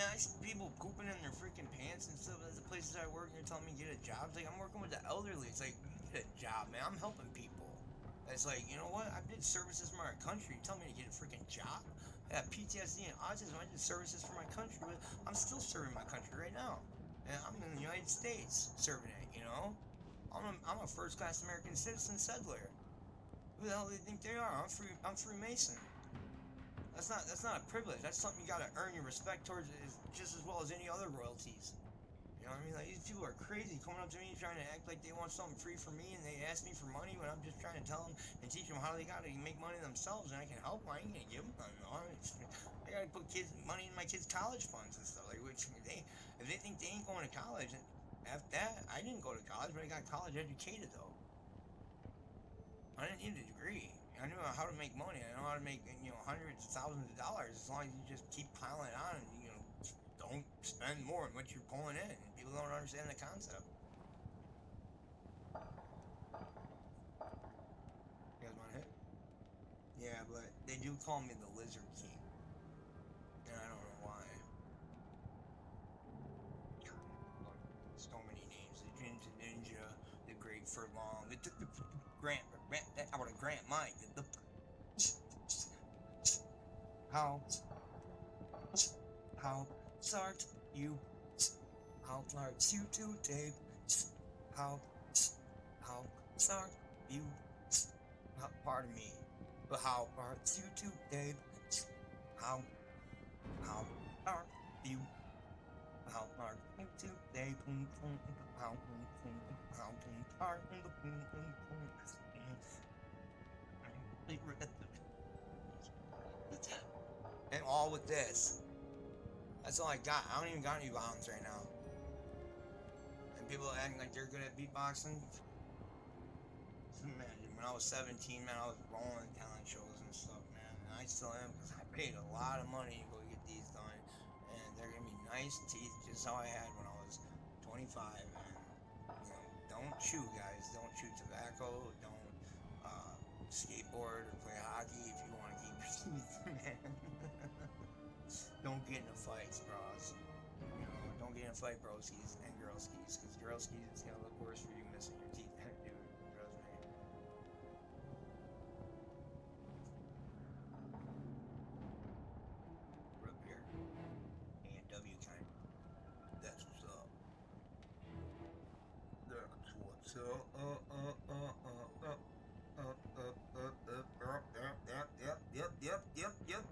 I see people pooping in their freaking pants and stuff at the places I work, and they're telling me to get a job. It's like, I'm working with the elderly. It's like, you get a job, man. I'm helping people. It's like, you know what? I did services for my country. You tell me to get a freaking job? I got PTSD and autism. I did services for my country, but I'm still serving my country right now. And I'm in the United States serving it, I'm a first-class American citizen settler. Who the hell do they think they are? I'm Freemason. That's not a privilege. That's something you gotta earn your respect towards, just as well as any other royalties. You know what I mean? Like, these people are crazy, coming up to me trying to act like they want something free from me, and they ask me for money when I'm just trying to tell them and teach them how they gotta make money themselves, and I can help them. I ain't gonna give them nothing. I gotta put money in my kids' college funds and stuff. Like, which if they think they ain't going to college, after that, I didn't go to college, but I got college educated though. I didn't need a degree. I knew how to make money. I know how to make, hundreds of thousands of dollars as long as you just keep piling it on and, don't spend more than what you're pulling in. And people don't understand the concept. You guys want to hit? Yeah, but they do call me the Lizard King. And I don't know why. So many names. The Ninja, the Great Furlong, the Grant, I would have Grant Mike, the how start you, how start you today, how start you, pardon me, but how start you today, how start you. How are you today? And all with this. That's all I got. I don't even got any bombs right now. And people acting like they're good at beatboxing. Man, when I was 17, man, I was rolling talent shows and stuff, man. And I still am, because I paid a lot of money to go get these done. And they're gonna be nice teeth, just how I had when I was 25. And don't chew, guys. Don't chew tobacco. Don't skateboard or play hockey if you want to keep your teeth, man. Don't get into fights, bros. Don't get in a fight, broskies and girlskies, because girlskies is gonna look worse for you missing your teeth than it do. Trust me. Rip here. A&W kind. That's what's up. That's what's up.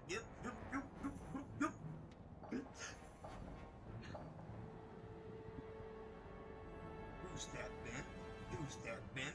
Yep. Who's that, Ben? Who's that, Ben?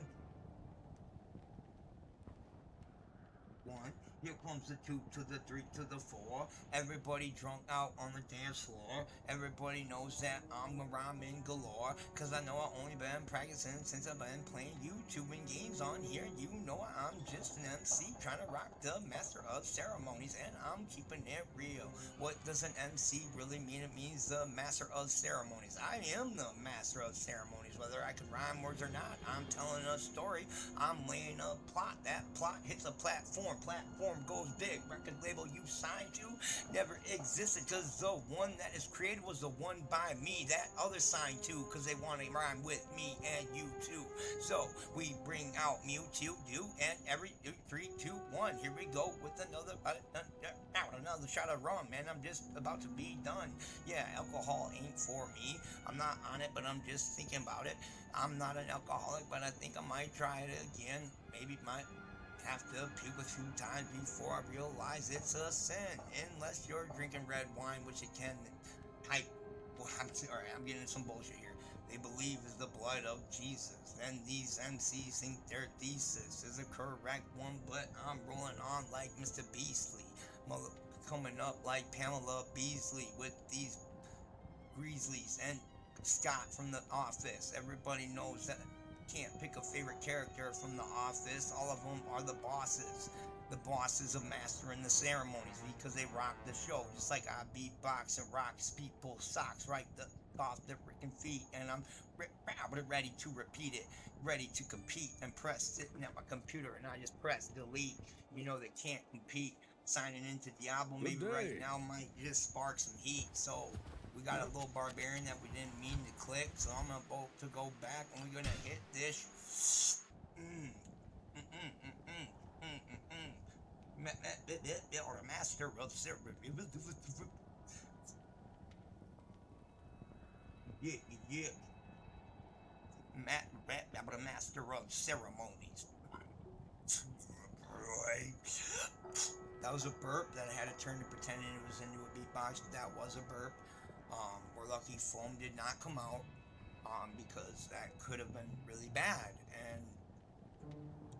One, here comes the 2 to the 3 to the 4. Everybody drunk out on the dance floor. Everybody knows that I'm rhyming galore, cause I know I've only been practicing since I've been playing YouTube and games on here. You know I'm just an MC trying to rock the master of ceremonies, and I'm keeping it real. What does an MC really mean? It means the master of ceremonies. I am the master of ceremonies, whether I can rhyme words or not. I'm telling a story. I'm laying a plot. That plot hits a platform. Platform goes big. Record label you signed to never existed, cause the one that is created was the one by me that others signed to, cause they want to rhyme with me and you too. So we bring out Mewtwo, do, and every 3, 2, 1. Here we go with another shot of rum, man. I'm just about to be done. Yeah, alcohol ain't for me. I'm not on it, but I'm just thinking about it. I'm not an alcoholic, but I think I might try it again. Maybe might have to puke a few times before I realize it's a sin, unless you're drinking red wine, which it can type. Well, I'm getting some bullshit here. They believe is the blood of Jesus. Then these MCs think their thesis is a correct one, but I'm rolling on like Mr. Beastly, coming up like Pamela Beasley with these Grizzlies and Scott from The Office. Everybody knows that. Can't pick a favorite character from The Office. All of them are the bosses of mastering the ceremonies, because they rock the show, just like I beatbox and rock people's socks right off the freaking feet, and I'm ready to repeat it, ready to compete and press sitting at my computer, and I just press delete. They can't compete. Signing into Diablo maybe right now might just spark some heat. So we got a little barbarian that we didn't mean to click, so I'm about to go back and we're gonna hit this. Or a master of ceremonies. Yeah. Master of ceremonies. Right. That was a burp that I had to turn to pretending it was into a beatbox, but that was a burp. We're lucky foam did not come out, because that could have been really bad, and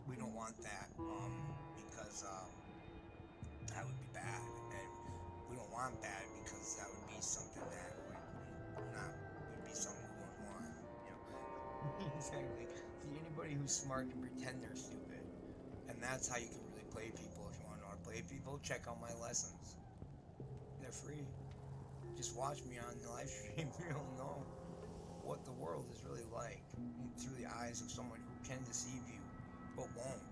we don't want that, because that would be bad, and we don't want bad because that would be something that would be something we wouldn't want, you know. Exactly. See, anybody who's smart can pretend they're stupid, and that's how you can really play people. If you want to know how to play people, check out my lessons. They're free. Just watch me on the live stream. You'll know what the world is really like through the eyes of someone who can deceive you, but won't.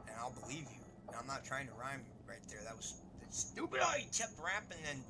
And I'll believe you. And I'm not trying to rhyme right there. That's stupid. Oh, he kept rapping, and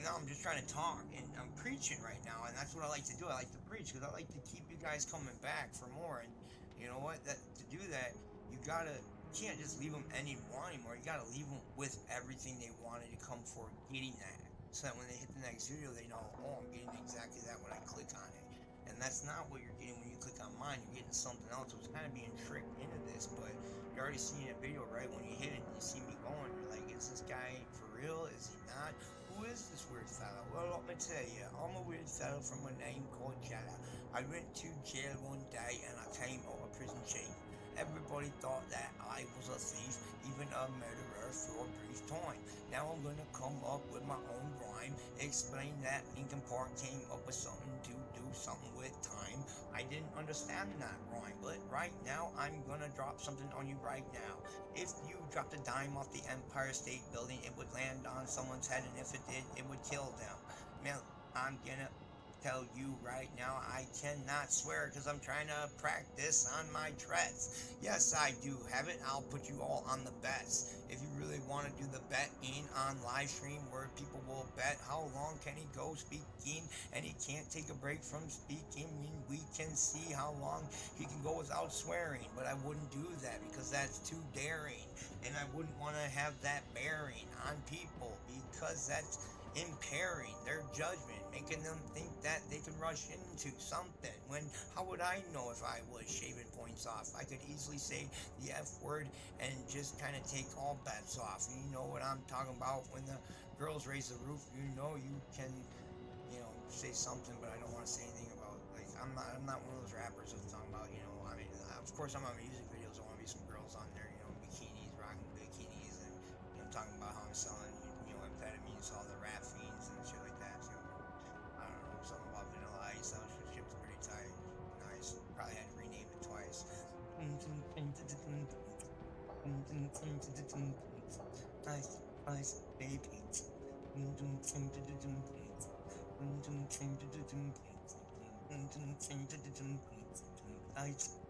now I'm just trying to talk, and I'm preaching right now, and that's what I like to do. I like to preach because I like to keep you guys coming back for more. And you know what? That to do that, you can't just leave them anymore. You gotta leave them with everything they wanted to come for, getting that, so that when they hit the next video, they know, oh, I'm getting exactly that when I click on it. And that's not what you're getting when you click on mine. You're getting something else. So it's kind of being tricked into this, but you're already seeing a video, right? When you hit it and you see me going, you're like, is this guy for real? Is he not? Who is this weird fella? Well, let me tell you, I'm a weird fella from a name called Jada. I went to jail one day and I came out of prison chief. Everybody thought that I was a thief, even a murderer for a brief time. Now I'm gonna come up with my own rhyme, explain that Linkin Park came up with something to do something with time. I didn't understand that rhyme, but right now I'm gonna drop something on you right now. If you dropped a dime off the Empire State Building, it would land on someone's head, and if it did, it would kill them. Man, I'm gonna tell you right now, I cannot swear because I'm trying to practice on my threats. Yes, I do have it. I'll put you all on the bets. If you really want to do the betting on live stream where people will bet how long can he go speaking, and he can't take a break from speaking, I mean, we can see how long he can go without swearing, but I wouldn't do that because that's too daring, and I wouldn't want to have that bearing on people because that's impairing their judgment, making them think that they can rush into something. When, how would I know if I was shaving points off? I could easily say the F word and just kind of take all bets off. You know what I'm talking about? When the girls raise the roof, you know you can, say something, but I don't want to say anything about, like, I'm not one of those rappers that's talking about, I mean, of course I'm on music videos, I want to be some girls on there, bikinis, rocking bikinis, and, talking about how I'm selling, amphetamines to all the rap fiends and shit like that, so, I don't know, something about Vanilla Ice, that shit was pretty tight, nice, probably had to rename it twice. Nice, baby.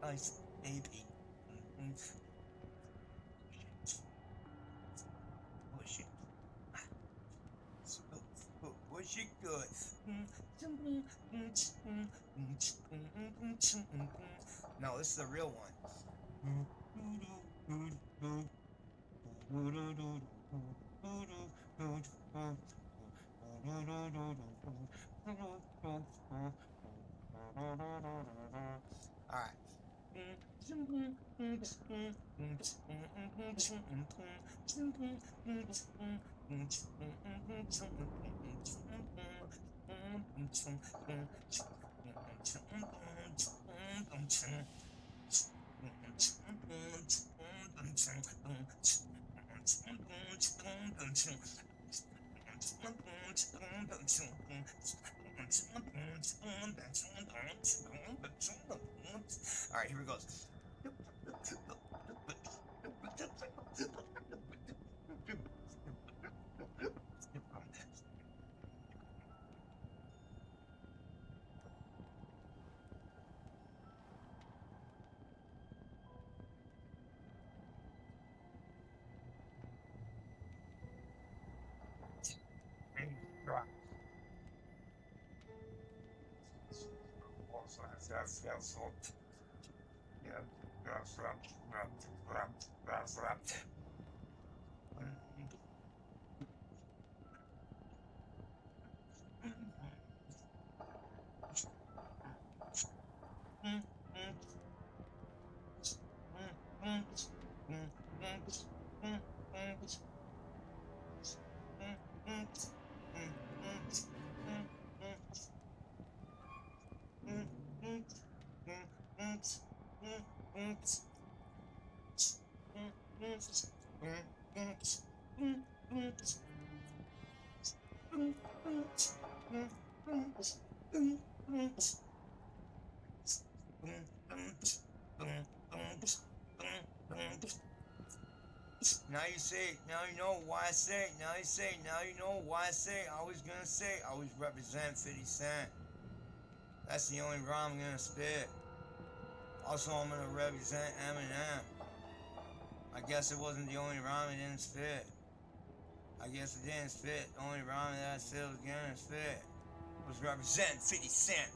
Ice, baby. Was it good? No, this is the real one. Alright. Alright, here it goes. Now you say it, now you know why I say it, now you say it, now you know why I say it. I was gonna say, I always represent 50 Cent. That's the only rhyme I'm gonna spit. Also, I'm gonna represent Eminem. I guess it wasn't the only rhyme I didn't spit. I guess it didn't spit. The only rhyme that I said was gonna spit was represent 50 Cent.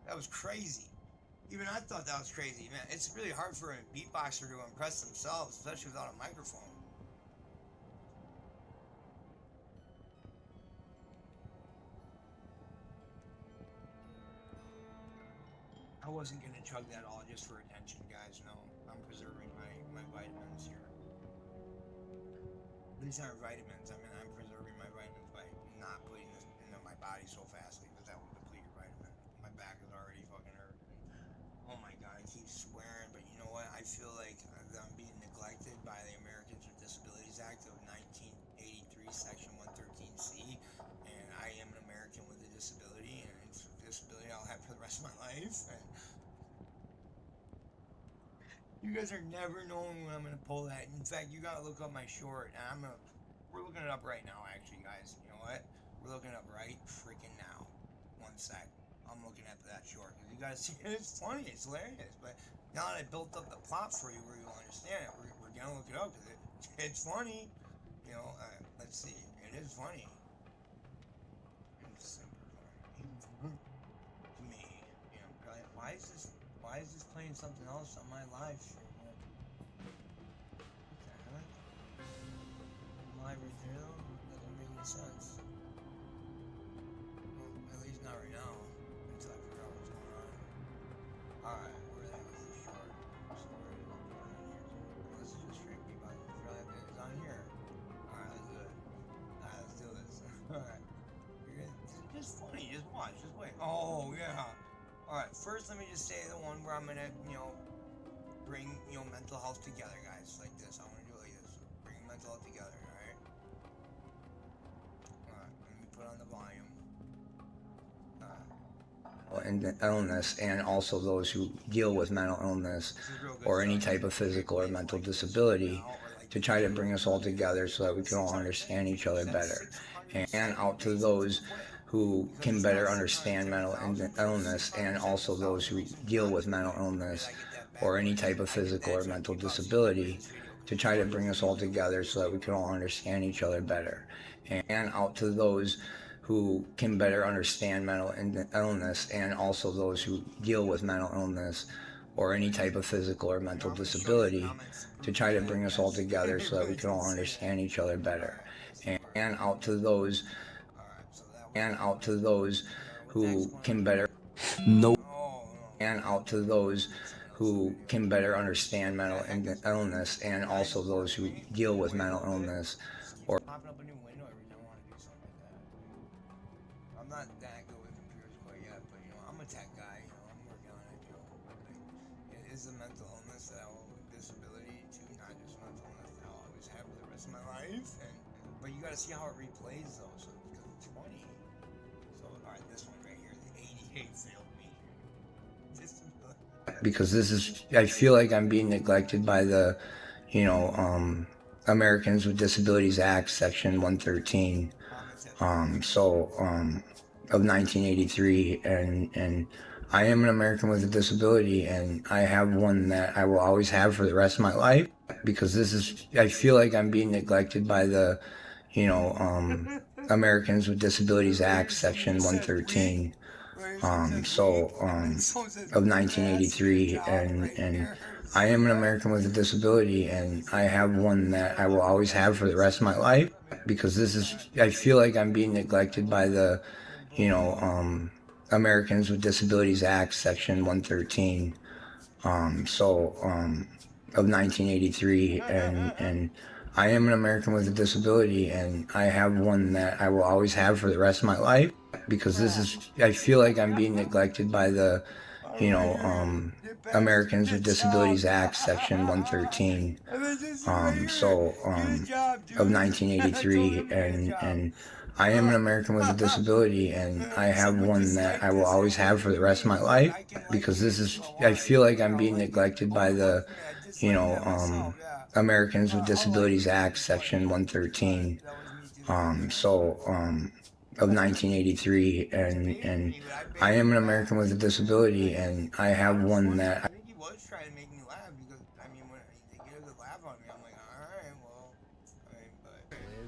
That was crazy. Even I thought that was crazy, man. It's really hard for a beatboxer to impress themselves, especially without a microphone. I wasn't gonna chug that all just for attention, guys. No, I'm preserving my vitamins here. These aren't vitamins. I mean, I'm preserving my vitamins by not putting this into my body so fastly, because that will deplete your vitamin. My back is already fucking hurt. Oh my god, I keep swearing, but you know what? I feel like I'm being neglected by the Americans with Disabilities Act of 1983, Section 113C, and I am an American with a disability, and it's a disability I'll have for the rest of my life. And you guys are never knowing when I'm gonna pull that. In fact, you gotta look up my short, and we're looking it up right now, actually, guys. You know what? We're looking it up right freaking now. One sec. I'm looking at that short, because you gotta see it. It's funny, it's hilarious, but now that I built up the plot for you where you'll understand it, we're gonna look it up, because it's funny. You know, let's see. It is funny. It's super funny. To me. You know, why is this playing something else on my live stream? What the heck? Live right there though? Doesn't make any sense. Well, at least not right now. Until I figure out what's going on. Alright, where the heck is this short? So where is it on here? This is just straight beatboxing. It's on here. Alright, let's do it. Alright, let's do this. Alright. Just funny, just watch, just wait. Oh yeah. Alright, first let me just say the one where I'm gonna, bring, mental health together, guys, like this. I wanna do it like this. Bring mental health together, alright? Alright, let me put on the volume. And illness, and also those who deal with mental illness or any type of physical or mental disability, to try to bring us all together so that we can all understand each other better. And out to those who can better understand mental illness, and also those who deal with mental illness or any type of physical or mental disability, to try to bring us all together so that we can all understand each other better. And out to those who can better understand mental illness, and also those who deal with mental illness or any type of physical or mental disability, to try to bring us all together so that we can all understand each other better. And out to those who can better and out to those who can better understand mental illness, and also those who deal with mental illness or Popping up a new window every time I want to do something like that. I'm not that good with computers quite yet, but I'm a tech guy, I'm working on it, Like, it is a mental illness that I will, disability too, not just mental illness that I'll always have for the rest of my life, but you gotta see how it replays though, so because it's funny. So, alright, this one right here, the 88 failed me. because this is, I feel like I'm being neglected by the, Americans with Disabilities Act, Section 113, of 1983, and I am an American with a disability, and I have one that I will always have for the rest of my life, because this is, I feel like I'm being neglected by the, Americans with Disabilities Act, Section 113, of 1983, and I am an American with a disability, and I have one that I will always have for the rest of my life, because I feel like I'm being neglected by the, Americans with Disabilities Act, Section 113, of 1983, and I am an American with a disability, and I have one that I will always have for the rest of my life, because I feel like I'm being neglected by the, Americans with Disabilities Act, Section 113, of 1983, and I am an American with a disability, and I have one that I will always have for the rest of my life, because I feel like I'm being neglected by the, Americans with Disabilities Act, Section 113, of 1983, and I am an American with a disability, and I have one that. I think he was trying to make me laugh, because I mean, when they get a good laugh on me, I'm like, alright, well, but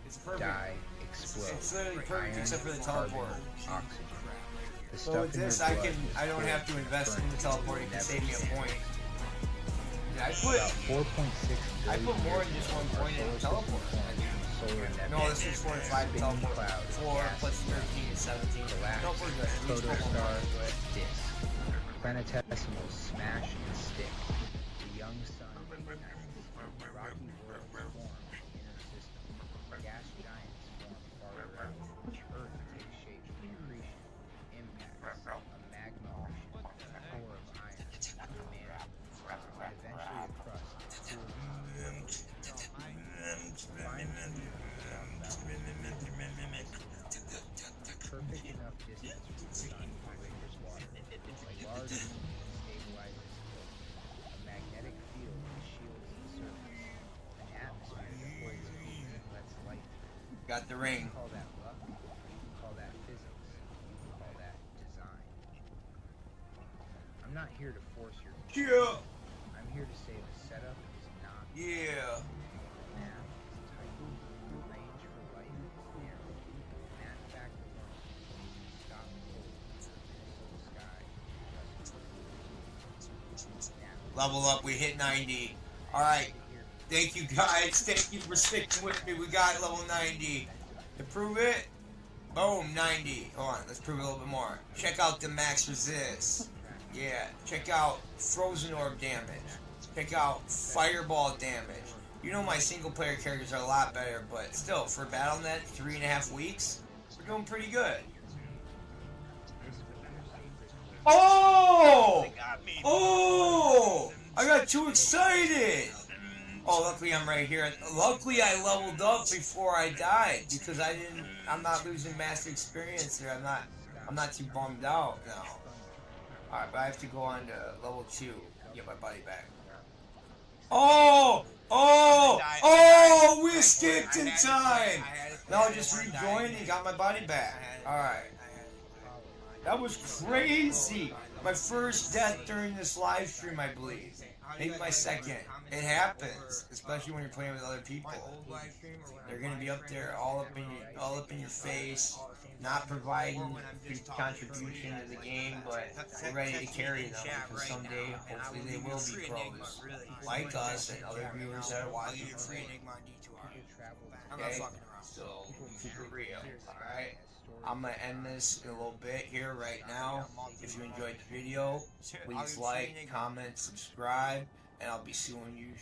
it's perfect. Die, explode. It's literally perfect, Iron, except for the carbon, teleport. oxygen. The So stuff with in this, your I blood don't is have to invest in the burnt teleport. It can save me a point. Yeah, About 4.6 I put more than just 1 point in the teleport. No, this is 4 and 5 teleport. 4 plus 13 is 17. No, we're good. At least put 1 more into it. Disc. Planetesimals smash and stick. The young sun ignites. Rocky worlds form inner system. Gas giants form farther out. Earth takes shape from accretion. Impacts. A magma ocean. A core of iron. A mantle. And eventually a crust. Perfect enough distance from the sun to Raker's water. A large moon stabilizes flow. A magnetic field that shields the surface. An atmosphere that holds heat and lets light through. Got the You ring. can call that luck. You can call that physics. You can call that design. I'm not here to force your decision. Yeah. I'm here to say the setup is not Yeah. now. It's tight. Range for light narrow. And that fact alone can stop cold so the sky doesn't. Now, Level up. We hit 90. Alright. Thank you guys. Thank you for sticking with me. We got level 90. To prove it, boom, 90. Hold on, let's prove it a little bit more. Check out the max resist. Yeah, check out frozen orb damage. Check out fireball damage. You know my single player characters are a lot better, but still, for BattleNet, 3.5 weeks, we're doing pretty good. Oh! Oh! I got too excited! Oh, luckily I'm right here. Luckily I leveled up before I died, because I'm not losing master experience here. I'm not too bummed out now. Alright, but I have to go on to level 2, get my buddy back. Oh! Oh! Oh! We escaped in time! Now I just rejoined and got my body back. Alright. That was crazy! My first death during this live stream, I believe. Maybe my second. It happens, especially when you're playing with other people. They're gonna be up there, all up in your face, not providing contribution to the game, but we're ready to carry them, because someday, hopefully, they will be pros, like us and other viewers that are watching. Okay, so for real. All right. I'm gonna end this in a little bit here right now. If you enjoyed the video, please like, comment, subscribe, and I'll be seeing you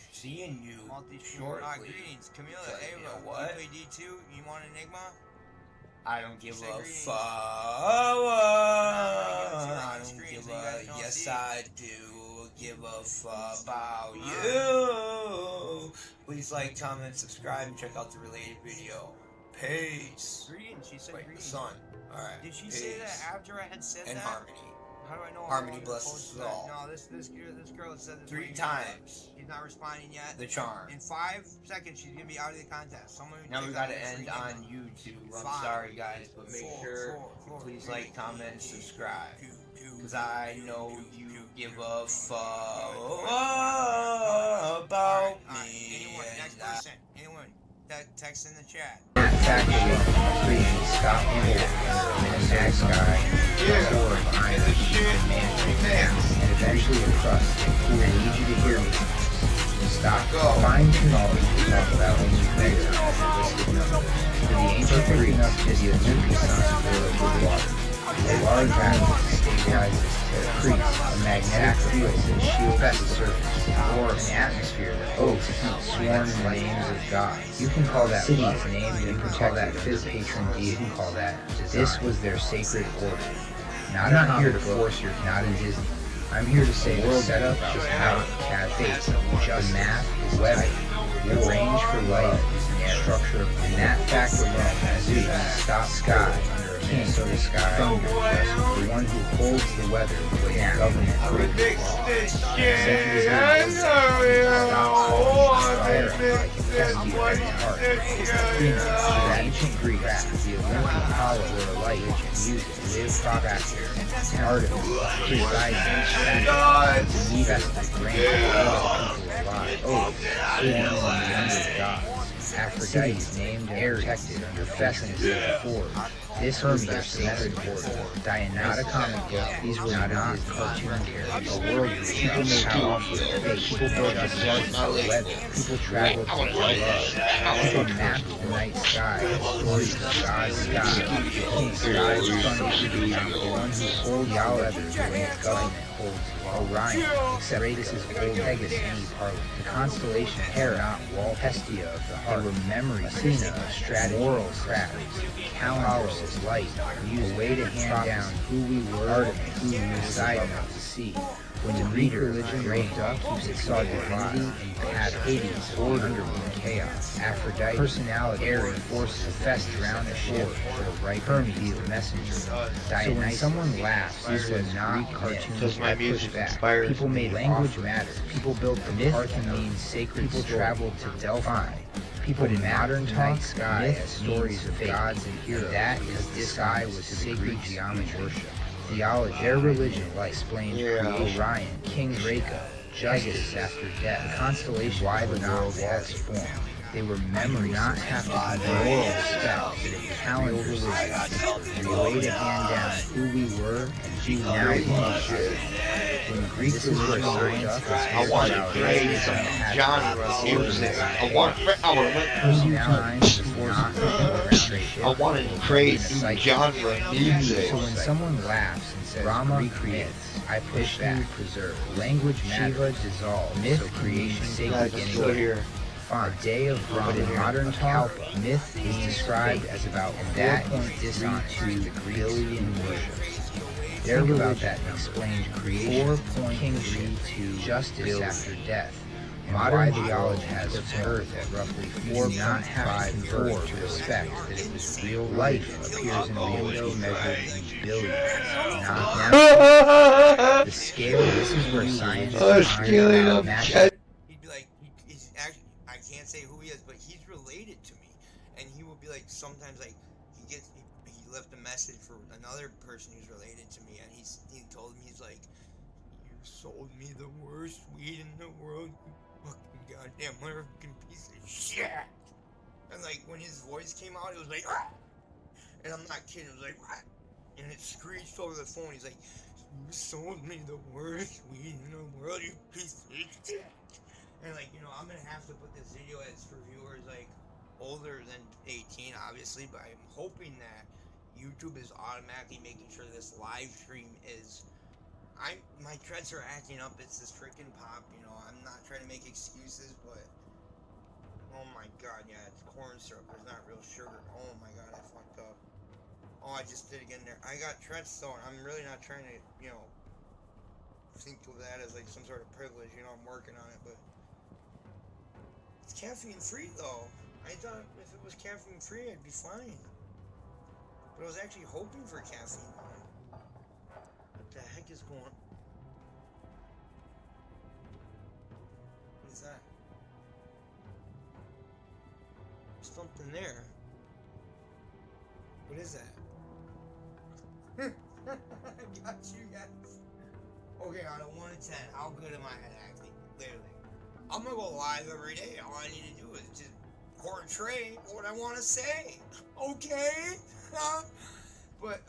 shortly. Greetings, Camilla. So, Hey, you know what? you play D2? You want Enigma? I don't give a Greetings. fuck. I don't give a. Yes, I do give a fuck about you. Please like, comment, subscribe, and check out the related video. Peace. Greetings. She said Wait, the greetings. sun. Alright. Did she say that after I had said And that? Harmony. How do I know? Harmony I'm blesses supposed us to- all. No, this girl said this 3 times. He's not responding yet. The charm. In 5 seconds, she's gonna be out of the contest. Someone Now we take gotta out this end freaking- on YouTube. I'm 5, sorry, guys, but make 4, sure 4, please 3, like, comment, and subscribe. 2, Because I know you give a fuck about Alright, me. anyone, next and I- person, anyone, that text in the chat. Factory, stop here under a minimal sky, a core of iron, a man, and eventually a crust. I need you to hear me. Stop. Fine-tune knowledge to talk about only bedtime. For the ancient Greeks, the Olympus sun were over water. A large magnet stabilizes to crease, a magnetic field that shields the surface, or an atmosphere that holds sworn in the names of gods. You can call that cities named and protect that fifth patron deity. You can call that design. This was their sacred order. Now, I'm not here to force your not in Disney. I'm here to say the setup is how cat face, just math is weather. The range for life is narrow. Structure of that fact alone, as you stop sky under a king, so the sky thunder, the one who holds the weather, the government breaks law. The ancient Greeks, the Olympic Apollo were alike in music, live practice, art of precising, the need of grain, alive. Oh, sworn in the under of gods. Aphrodite is named and protected under Festus and Ford. This was their sacred order. Diana comic book. These were not cartoon characters. A world where people made power for fate. People built a stars for weather. People traveled for love. People mapped the night sky. Stories of God's sky. The king sky was funded to the one who holds all others when the government holds Orion, except this is old Pegasus in Parliament. The constellation Hera, not Wall, Hestia of the heart. They were memories, Athena, strategy, moral crafts, calendars, light, used a way to hand down who we were, Artemis, who we decided not to see. When the Greek religion looked up, it saw divinity and pattern, Hades, order and chaos, Aphrodite, personality, Ares, forces, Hephaestus drowned the ship, for the right Hermes, the messenger. So when someone laughs, these were not cartoons that pushed back. People made language matter. People built the Parthenon sacred. People traveled to Delphi. People in modern night sky as stories of gods and heroes. That is this sky was sacred geometry worship. Theology, their religion explained Orion, King Draco, Pegasus after death, the constellation why the world was formed. They were memories, not have to be moral respect, but a calendar religion, a way to hand down who we were and who now we when Greek religion science I want to create some genre music. I want to create new genre music. So when someone laughs and says Rama recreates, I push back, preserve, language Shiva dissolve, myth creation, sacred beginning. A day of Brahma, in modern talk, myth is described as about, and that is dishonest to the billion worships. Their religion that explained creation, kingship to justice after death. Modern theology has earth at roughly 4.5 to respect that it was real life appears in reality measured in billions, not now. The scale, this is where science is magic. He'd be like, he's actually, I can't say who he is, but he's related to me. And he will be like, sometimes like, he left a message for another person who's related to me, and he told me, he's like, you sold me the worst weed in the world, you fucking goddamn motherfucking piece of shit. And like, when his voice came out, it was like, ah! And I'm not kidding, it was like, ah! And it screeched over the phone. He's like, you sold me the worst weed in the world, you piece of shit. And like, you know, I'm gonna have to put this video as for viewers like older than 18, obviously, but I'm hoping that YouTube is automatically making sure this live stream is. My threads are acting up. It's this freaking pop, you know. I'm not trying to make excuses, but oh my god, yeah, it's corn syrup. There's not real sugar. Oh my god, I fucked up. Oh, I just did again there. I got threads though, and I'm really not trying to, you know, think of that as like some sort of privilege. You know, I'm working on it, but it's caffeine free though. I thought if it was caffeine free, I'd be fine. But I was actually hoping for caffeine. What the heck is going on? What is that? There's something there. What is that? I got you guys. Okay, out of 1 to 10, how good am I at acting? Literally. I'm gonna go live every day. All I need to do is just portray what I want to say. Okay? But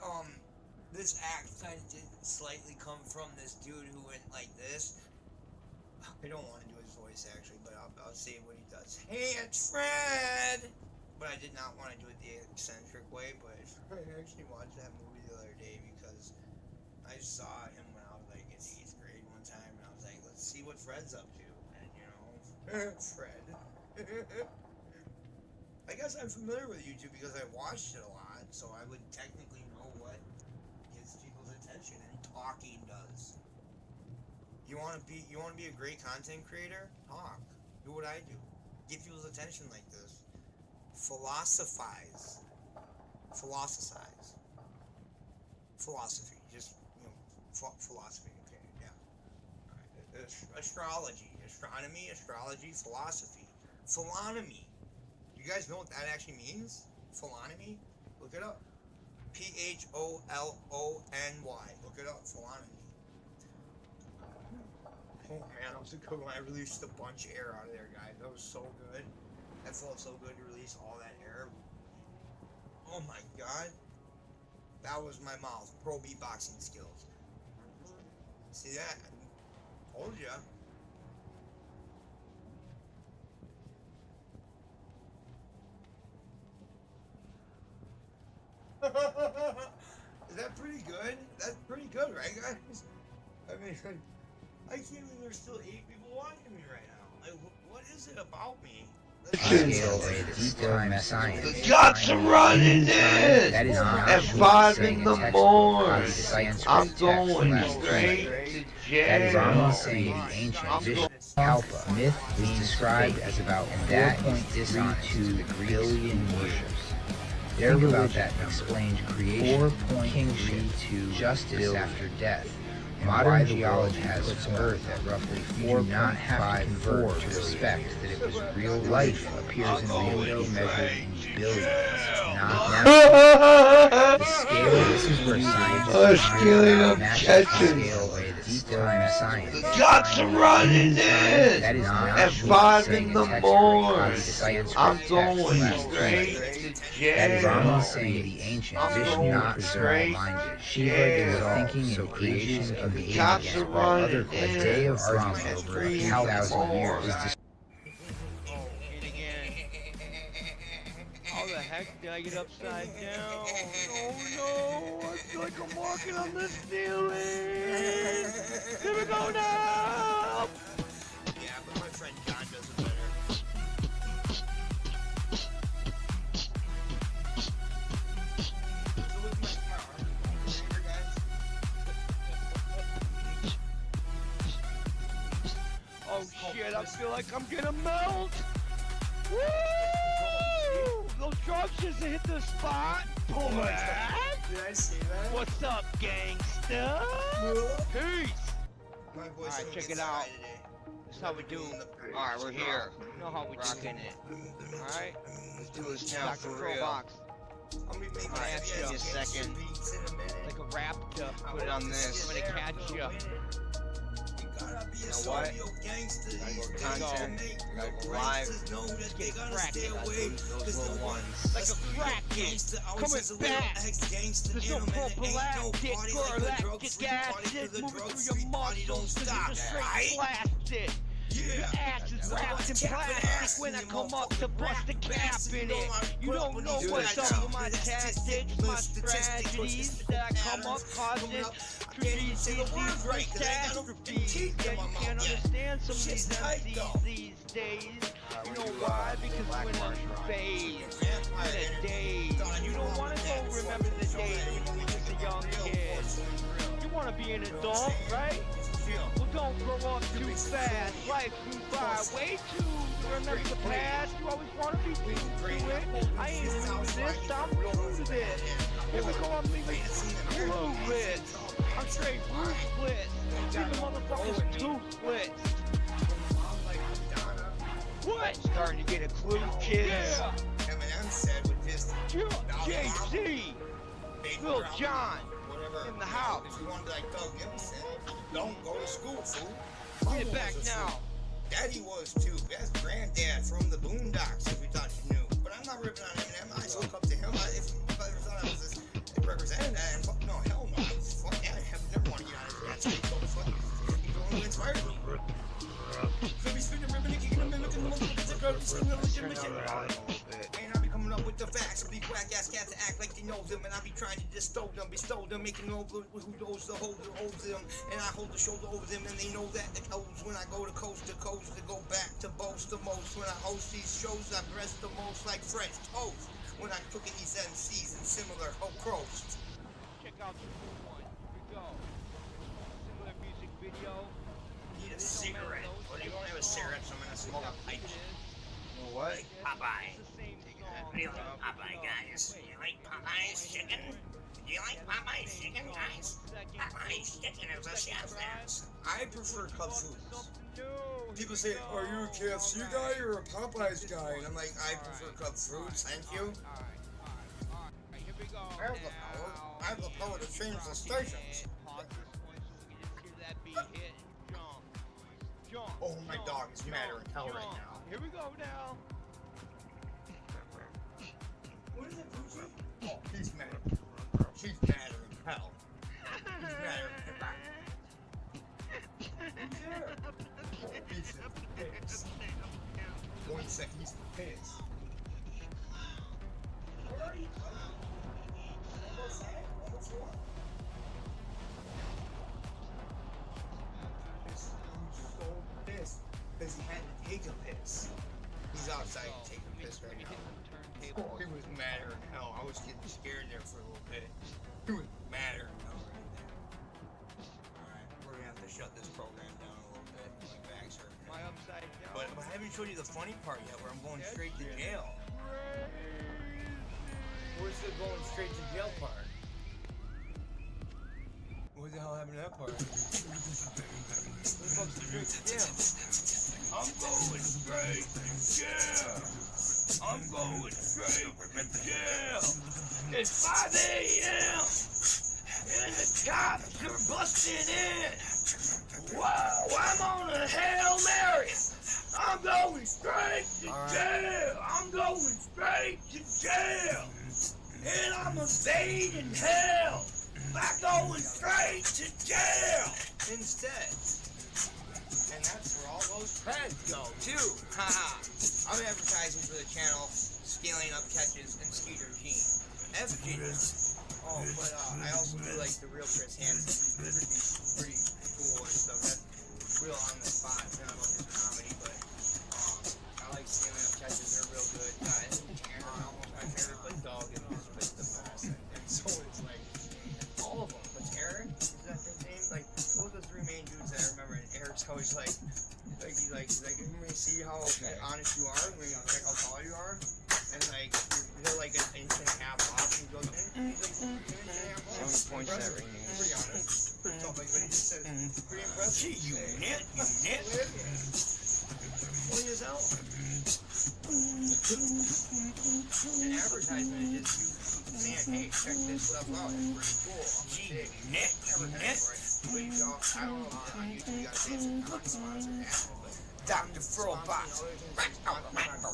this act kind of did slightly come from this dude who went like this. I don't want to do his voice actually, but I'll say what he does. Hey, it's Fred! But I did not want to do it the eccentric way, but I actually watched that movie the other day because I saw him when I was like in 8th grade one time, and I was like, let's see what Fred's up to. And you know, Fred. I guess I'm familiar with YouTube because I watched it a lot, so I would technically know what gets people's attention, and talking does. You want to be a great content creator? Talk. Do what I do. Get people's attention like this. Philosophize. Philosophy. Just, you know, philosophy. Okay, yeah. All right. Astrology. Astronomy, astrology, philosophy. Philonomy. You guys know what that actually means? Philonomy? Look it up. P-H-O-L-O-N-Y. Look it up. Philonomy. Oh man, that was a good one. I released a bunch of air out of there, guys. That was so good. That felt so good to release all that air. Oh my god. That was my mouth. Pro beatboxing skills. See that? I told ya. Is that pretty good? That's pretty good, right, guys? I mean, I can't believe there's still 8 people watching me right now. Like, what is it about me? Got to run in it at 5 in the morning. I'm going straight to jail. Kalpa myth is described as about 4.32 billion years. Their religion explained creation, kingship, justice after death. Modern geology has Earth at roughly 4.54 to respect that it was real. Life appears in reality measured in billions, not now. The scale, this is where scientists scale science. Got to run in it at 5 in the morning. I'm going straight to That is jail. only saying the ancient vision, not small-minded. Shiva is thinking in creation of the Got ages, to while run other in questions of at argument over 3 in the 2,000 years is morning. How the heck did I get upside down? Oh no! I feel like I'm walking on the ceiling! Here we go now! Yeah, but my friend John does it better. So with my guys. Oh shit, I feel like I'm gonna melt! Woo! Those drops just hit the spot! Oh my god. Did I see that? What's up, gangsta? Peace! My voice Alright, don't check get it out. high today. That's how we do. Alright, we're here. You know how we Rocking it. Alright? Let's do this now Back for control real. box. I'm gonna be making Alright, heavy give me a ass second. beats in a minute. Like a raptor. Put it on this. I'm gonna catch ya. You gotta be a You know what? studio gangster. Gotta go These content, days to make gotta real go live. gangsters know that they gotta cracking. stay Gotta away. lose those Cause little no one ones. Like a crack gangster always coming is a little back. ex-gangster. There's no In a minute, ain't no prophylactic party or like a drug lactic free party acid to the moving drug through free your party don't muscles. stop. You're straight Right? blasted. Your Yeah. ass is wrapped in plastic when I come up to bust a cap in it. You don't know what some of my tactics, my strategies that I come up causing treaties, catastrophes. Yeah, you can't understand some of these MCs these days. You know why? Because we're in a phase, in a daze. You don't want to go remember the days when you were just a young kid. You want to be an adult, right? Well, don't grow up too fast. Life moves by way too. Remember the past. You always want to be true to it. I ain't new to this. I'm true to this. Here we go. I'm leaving clueless. I'm straight ruthless. Leaving motherfuckers toothless. What? Starting to get a clue, kids. Yeah. Eminem said with his JC. Lil John. whatever. In the house. If you want to be like Doug Gibson, don't go to school, fool. Get it back now. Daddy was too. That's granddad from the Boondocks, if you thought you knew. But I'm not ripping on Eminem. I still look up to him. If you ever thought I was struggle, sing religion, mission. Turn down the volume a little bit. And I be coming up with the facts. These whack ass cats that act like they know them, and I be trying to bestow them, making them who knows the holder owes them, and I hold the shoulder over them, and they know that it owes when I go to coast to go back to boast the most. When I host these shows, I breast the most like French toast. When I'm cooking these MCs and similar roast. Check out the new one. Here we go. Similar music video. Need a cigarette. Well, you only have a cigarette, so I'm gonna smoke a pipe. You know what? Popeye. It's the same song. What do you like, Popeye, guys? Do you like Popeye's chicken? Do you like Popeye's chicken, guys? Popeye's chicken is a chef's ass. I prefer Cub Foods. People say, are you a KFC guy or a Popeye's guy? And I'm like, I prefer Cub Foods, thank you. Alright, here we go. I have the power. I have the power to change the stations. Pause this point so we can just hear that beat hit and jump. Jump. Oh, my jump, dog is madder than hell jump. right now. Here we go now. What is it, Poochie? Oh, he's mad. She's madder than hell. He's madder than hell. Oh, he's pissed. 1 second, he's pissed. Where are you? What's wrong? He's so pissed because he had to take a piss. He's outside taking a piss right now. Oh, he was madder than hell. I was getting scared there for a little bit. He was madder than hell right there. Alright, we're gonna have to shut this program down a little bit. My back's hurting. My upside down. But I haven't showed you the funny part yet where I'm going straight to jail. Where's the going straight to jail part? What the hell happened to that part? I'm going straight to jail. I'm going straight to jail. It's 5 a.m. and the cops are busting in. Whoa, I'm on a Hail Mary. I'm going straight to jail. I'm going straight to jail. And I'm evading hell by going straight to jail instead. And that's where all those creds go, too. Haha. I'm advertising for the channel, Scaling Up Catches, and Skeeter Gene. FG. Oh, but I also do like the real Chris Hansen. He's pretty cool and stuff. That's real on the spot. Not about his comedy, but I like Scaling Up Catches. They're real good guys. Aaron's almost my favorite, but dog is just the best. And so it's like all of them. But Aaron, is that his name? Like, those are the three main dudes that I remember. And Eric's always like, he's like, let me see how honest you are. Let me check how tall you are. And like, you're like an inch and a half off. And he goes, he's like, an inch and a half off. Points that ring. Pretty honest. Pretty tough. Like, but he just says, pretty impressive. You nit. Pulling his out. An advertisement is just you saying, hey, check this stuff out. It's pretty cool. I'm Nit. But you don't, I don't know, on YouTube you gotta say it's a non-sponsored ad, but Dr. Frobot.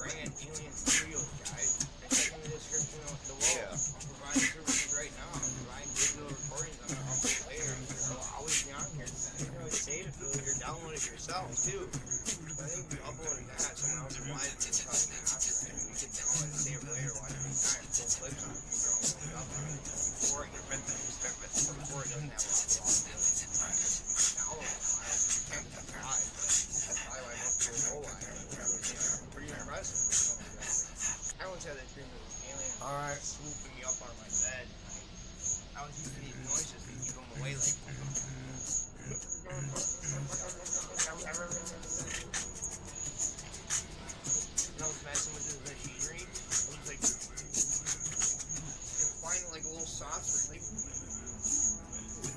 brand alien cereals, guys. Check in the description below. I'm providing services right now. I'm providing digital recordings on our upload later. I'll always be on here. You can really save it or download it yourself too. I think we uploaded that. Someone else applied it and probably copyright. We can download it and save it later while you're in time. Full clips on it. You can upload it before it doesn't have a lot of can't get the eye, but that's probably why most people go live. It's pretty impressive. I once had that dream of this alien swooping me up on my bed. I was using these noises to keep them away, like. I was messing with this machinery. It was like finding like a little sauce for like.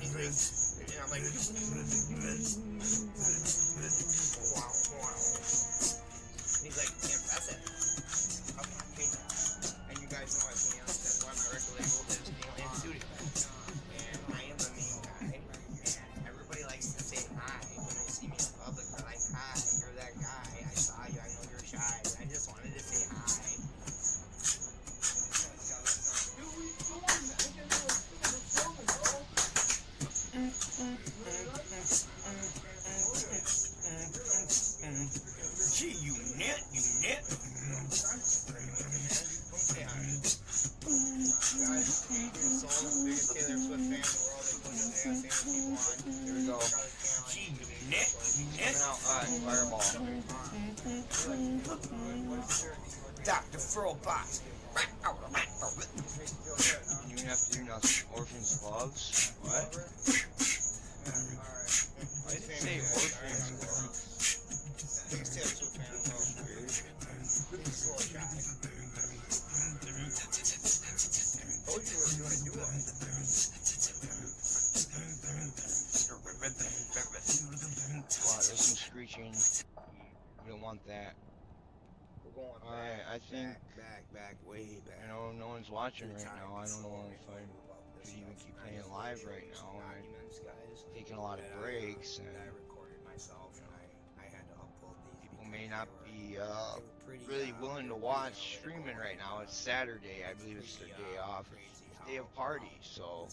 And I'm like, wow. And he's like, can't press it. Okay. And you guys know I've been honest, that's why my record label is Alien Studio. And I am the main guy. And everybody likes to say hi when they see me in public. They're like, hi, you're that guy. I saw you, I know you're shy. I just wanted to say hi. Dr. Furlbox. You even have to do nothing. Orphans' gloves? What? Why did it say orphans' gloves? Wow, there's some screeching. We don't want that. Alright, I think, way back. you know, no one's watching right now. I don't know if I could even keep playing live right now. I'm taking a lot of breaks, and people may not be really willing to watch streaming right now. It's Saturday. I believe it's their day off. It's day of party, so,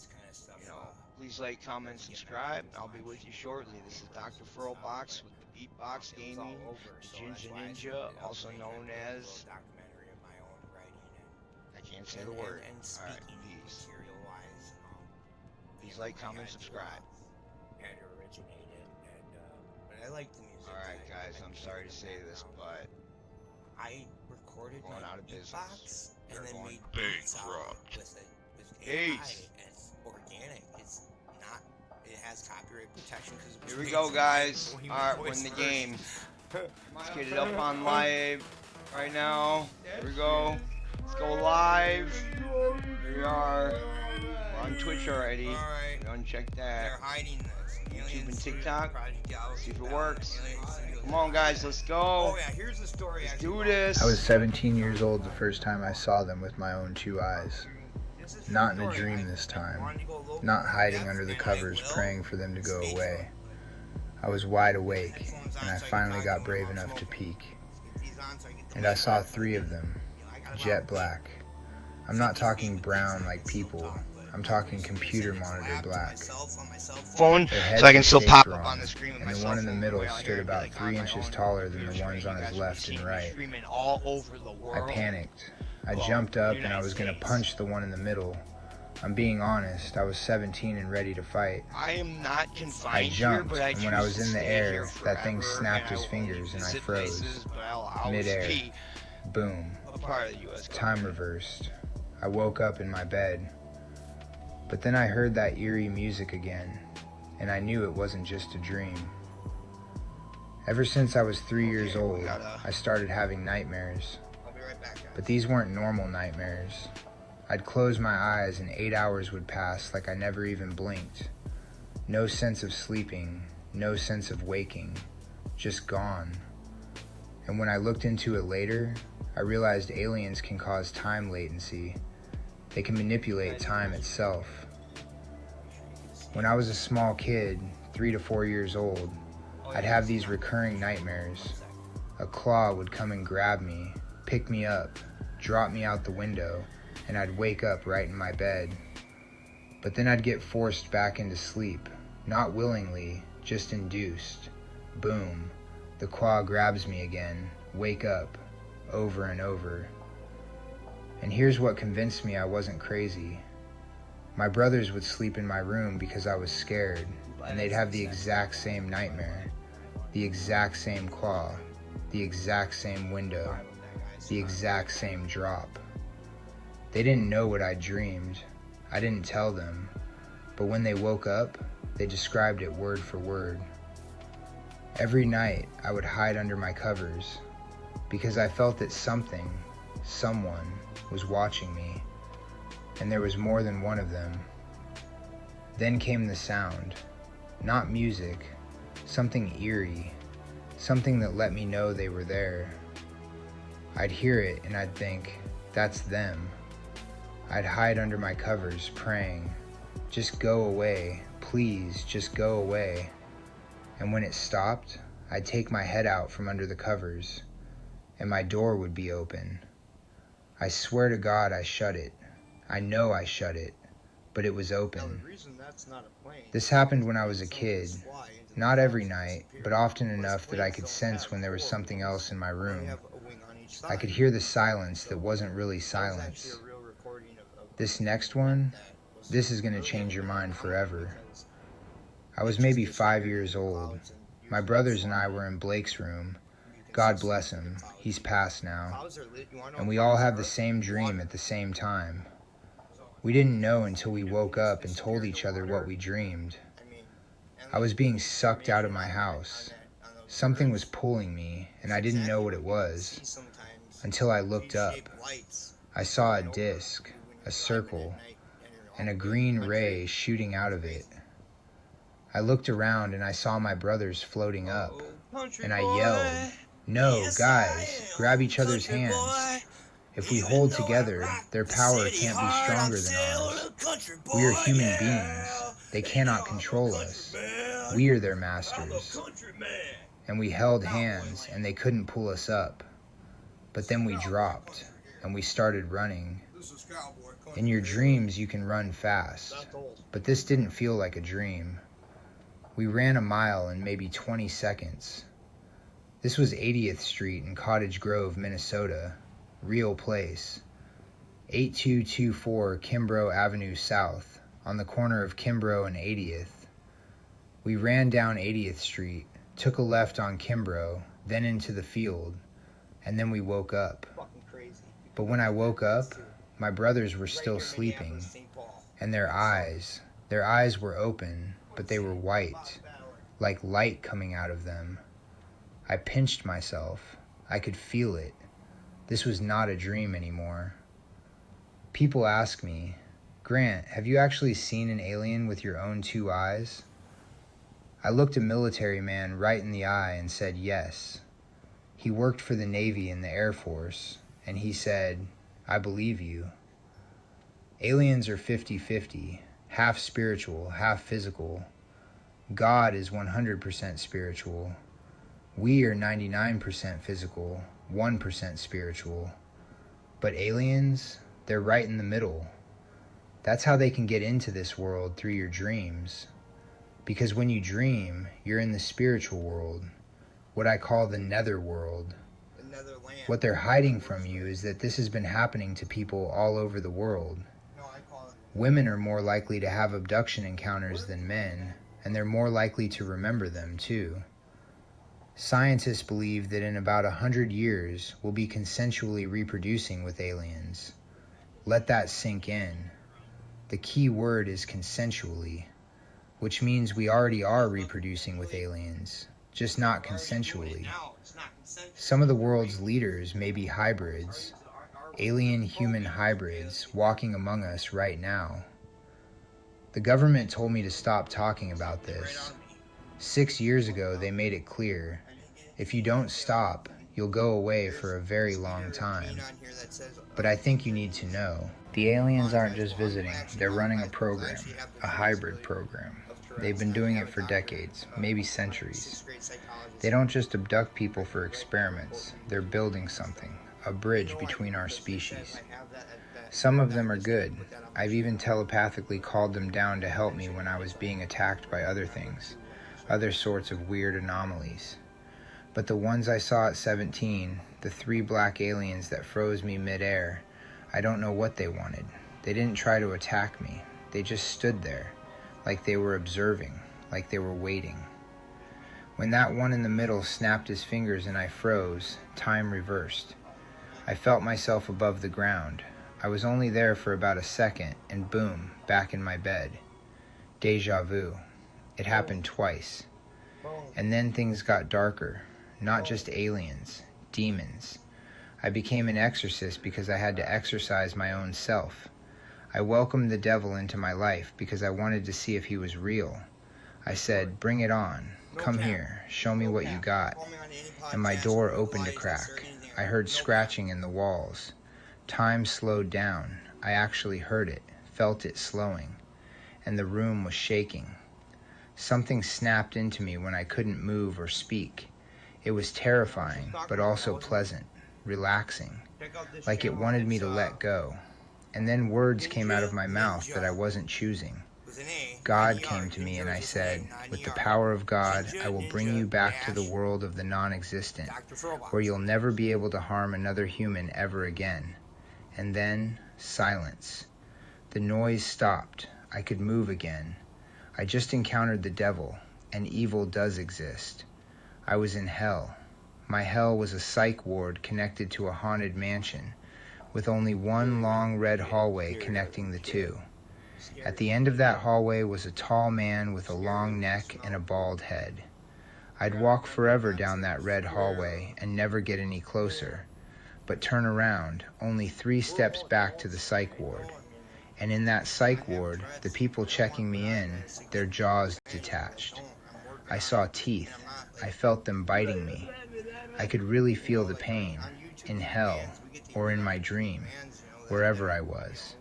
you know, please like, comment, subscribe. I'll be with you shortly. This is Dr. Furlbox with the Beatbox Gaming, the Ginger Ninja, also known as... I can't say the word. Alright, peace. Please like, comment, subscribe. I like the music. Alright guys, I'm sorry to say this, but I recorded going my out of business. beatbox and They're then going made beats out with AI, Peace. and it's organic. It's not. It has copyright protection because. Here we go, guys. Alright, we're in the game. Let's get it up on live right now. Here we go. Let's go live. Here we are. We're on Twitch already. Alright. Uncheck that. They're hiding this. YouTube and TikTok. Project Diablo, See if it 2000, works. Aliens, Come on, guys. Let's go. Oh yeah, here's the story. Let's actually. do this. I was 17 years old the first time I saw them with my own two eyes. This is Not in the a story. dream this I time. wanted to go local. Not hiding That's under the and I covers will. praying for them to go Speak away. I was wide awake, and I finally got brave enough to peek. And I saw three of them, jet black. I'm not talking brown like people. I'm talking computer monitor black. Phone, Their heads so I can were still shaped pop wrong, up on the screen with and my the cell one in the phone. middle Way out stood here, about like, 3 on my inches own taller than computer the ones screen. on You his guys left would and see me right. streaming all over the I world. panicked. I Well, jumped up and I United was gonna States. punch the one in the middle. I'm being honest, I was 17 and ready to fight. I am not I confined jumped, here, but and when I choose was to in the stay air, here that thing forever, snapped and his I will only fingers and I visit froze. places, but I'll always Mid-air. be Boom. a part of the U.S. Time government. reversed. I woke up in my bed. But then I heard that eerie music again, and I knew it wasn't just a dream. Ever since I was 3 years old, I started having nightmares. I'll be right back, guys. But these weren't normal nightmares. I'd close my eyes and 8 hours would pass like I never even blinked. No sense of sleeping, no sense of waking, just gone. And when I looked into it later, I realized aliens can cause time latency. They can manipulate time itself. When I was a small kid, 3 to 4 years old, I'd have these recurring nightmares. A claw would come and grab me, pick me up, drop me out the window, and I'd wake up right in my bed. But then I'd get forced back into sleep, not willingly, just induced. Boom, the claw grabs me again, wake up, over and over. And here's what convinced me I wasn't crazy. My brothers would sleep in my room because I was scared, and they'd have the exact same nightmare, the exact same claw, the exact same window, the exact same drop. They didn't know what I dreamed. I didn't tell them, but when they woke up, they described it word for word. Every night, I would hide under my covers because I felt that something, someone, was watching me, and there was more than one of them. Then came the sound, not music, something eerie, something that let me know they were there. I'd hear it and I'd think, that's them. I'd hide under my covers, praying, just go away, please, just go away. And when it stopped, I'd take my head out from under the covers, and my door would be open. I swear to God I shut it. I know I shut it, but it was open. This happened when I was a kid, not every night, but often enough that I could sense when there was something else in my room. I could hear the silence that wasn't really silence. This next one, this is going to change your mind forever. I was maybe 5 years old. My brothers and I were in Blake's room, God bless him, he's passed now, and we all have the same dream at the same time. We didn't know until we woke up and told each other what we dreamed. I was being sucked out of my house. Something was pulling me, and I didn't know what it was until I looked up. I saw a disc, a circle, and a green ray shooting out of it. I looked around and I saw my brothers floating up, and I yelled, "No, guys, grab each other's hands. If we hold together, their power can't be stronger than ours. We are human beings. They cannot control us. We are their masters." And we held hands and they couldn't pull us up. But then we dropped and we started running. In your dreams you can run fast, but this didn't feel like a dream. We ran a mile in maybe 20 seconds. This was 80th Street in Cottage Grove, Minnesota. Real place. 8224 Kimbrough Avenue South, on the corner of Kimbrough and 80th. We ran down 80th Street, took a left on Kimbrough, then into the field, and then we woke up. But when I woke up, my brothers were still sleeping, and their eyes were open, but they were white, like light coming out of them. I pinched myself. I could feel it. This was not a dream anymore. People ask me, "Grant, have you actually seen an alien with your own two eyes?" I looked a military man right in the eye and said yes. He worked for the Navy and the Air Force, and he said, "I believe you." Aliens are 50-50, half spiritual, half physical. God is 100% spiritual. We are 99% physical, 1% spiritual. But aliens, they're right in the middle. That's how they can get into this world, through your dreams. Because when you dream, you're in the spiritual world, what I call the nether world. What they're hiding from you is that this has been happening to people all over the world. Women are more likely to have abduction encounters than men, and they're more likely to remember them too. Scientists believe that in about 100 years, we'll be consensually reproducing with aliens. Let that sink in. The key word is consensually, which means we already are reproducing with aliens, just not consensually. Some of the world's leaders may be hybrids, alien-human hybrids walking among us right now. The government told me to stop talking about this. 6 years ago, they made it clear, if you don't stop, you'll go away for a very long time. But I think you need to know. The aliens aren't just visiting, they're running a program, a hybrid program. They've been doing it for decades, maybe centuries. They don't just abduct people for experiments, they're building something, a bridge between our species. Some of them are good. I've even telepathically called them down to help me when I was being attacked by other things, other sorts of weird anomalies. But the ones I saw at 17, the 3 black aliens that froze me midair, I don't know what they wanted. They didn't try to attack me. They just stood there, like they were observing, like they were waiting. When that one in the middle snapped his fingers and I froze, time reversed. I felt myself above the ground. I was only there for about a second, and boom, back in my bed. Deja vu. It happened twice. And then things got darker. Not just aliens, demons. I became an exorcist because I had to exorcise my own self. I welcomed the devil into my life because I wanted to see if he was real. I said, "Bring it on. Come here. Show me what you got." And my door opened a crack. I heard scratching in the walls. Time slowed down. I actually heard it, felt it slowing. And the room was shaking. Something snapped into me when I couldn't move or speak. It was terrifying, but also pleasant, relaxing, like it wanted me to let go. And then words came out of my mouth that I wasn't choosing. God came to me and I said, "With the power of God, I will bring you back to the world of the non-existent, where you'll never be able to harm another human ever again." And then, silence. The noise stopped. I could move again. I just encountered the devil, and evil does exist. I was in hell. My hell was a psych ward connected to a haunted mansion, with only one long red hallway connecting the two. At the end of that hallway was a tall man with a long neck and a bald head. I'd walk forever down that red hallway and never get any closer, but turn around only 3 steps back to the psych ward. And in that psych ward, the people checking me in, their jaws detached. I saw teeth. I felt them biting me. I could really feel the pain, in hell, or in my dream, wherever I was.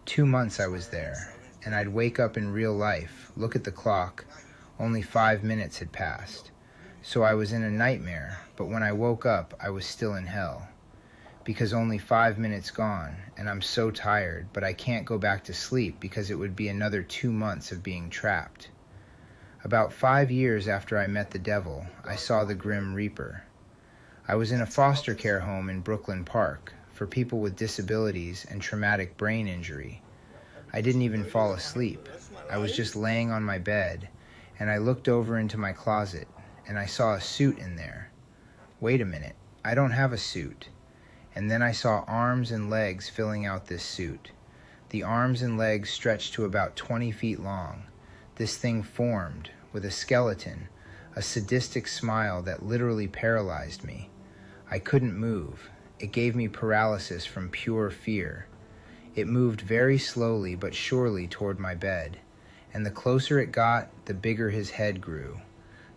2 months I was there, and I'd wake up in real life, look at the clock, only 5 minutes had passed. So I was in a nightmare, but when I woke up, I was still in hell. Because only 5 minutes gone, and I'm so tired, but I can't go back to sleep because it would be another 2 months of being trapped. About 5 years after I met the devil, I saw the Grim Reaper. I was in a foster care home in Brooklyn Park for people with disabilities and traumatic brain injury. I didn't even fall asleep. I was just laying on my bed, and I looked over into my closet, and I saw a suit in there. Wait a minute, I don't have a suit. And then I saw arms and legs filling out this suit. The arms and legs stretched to about 20 feet long. This thing formed, with a skeleton, a sadistic smile that literally paralyzed me. I couldn't move. It gave me paralysis from pure fear. It moved very slowly but surely toward my bed, and the closer it got, the bigger his head grew.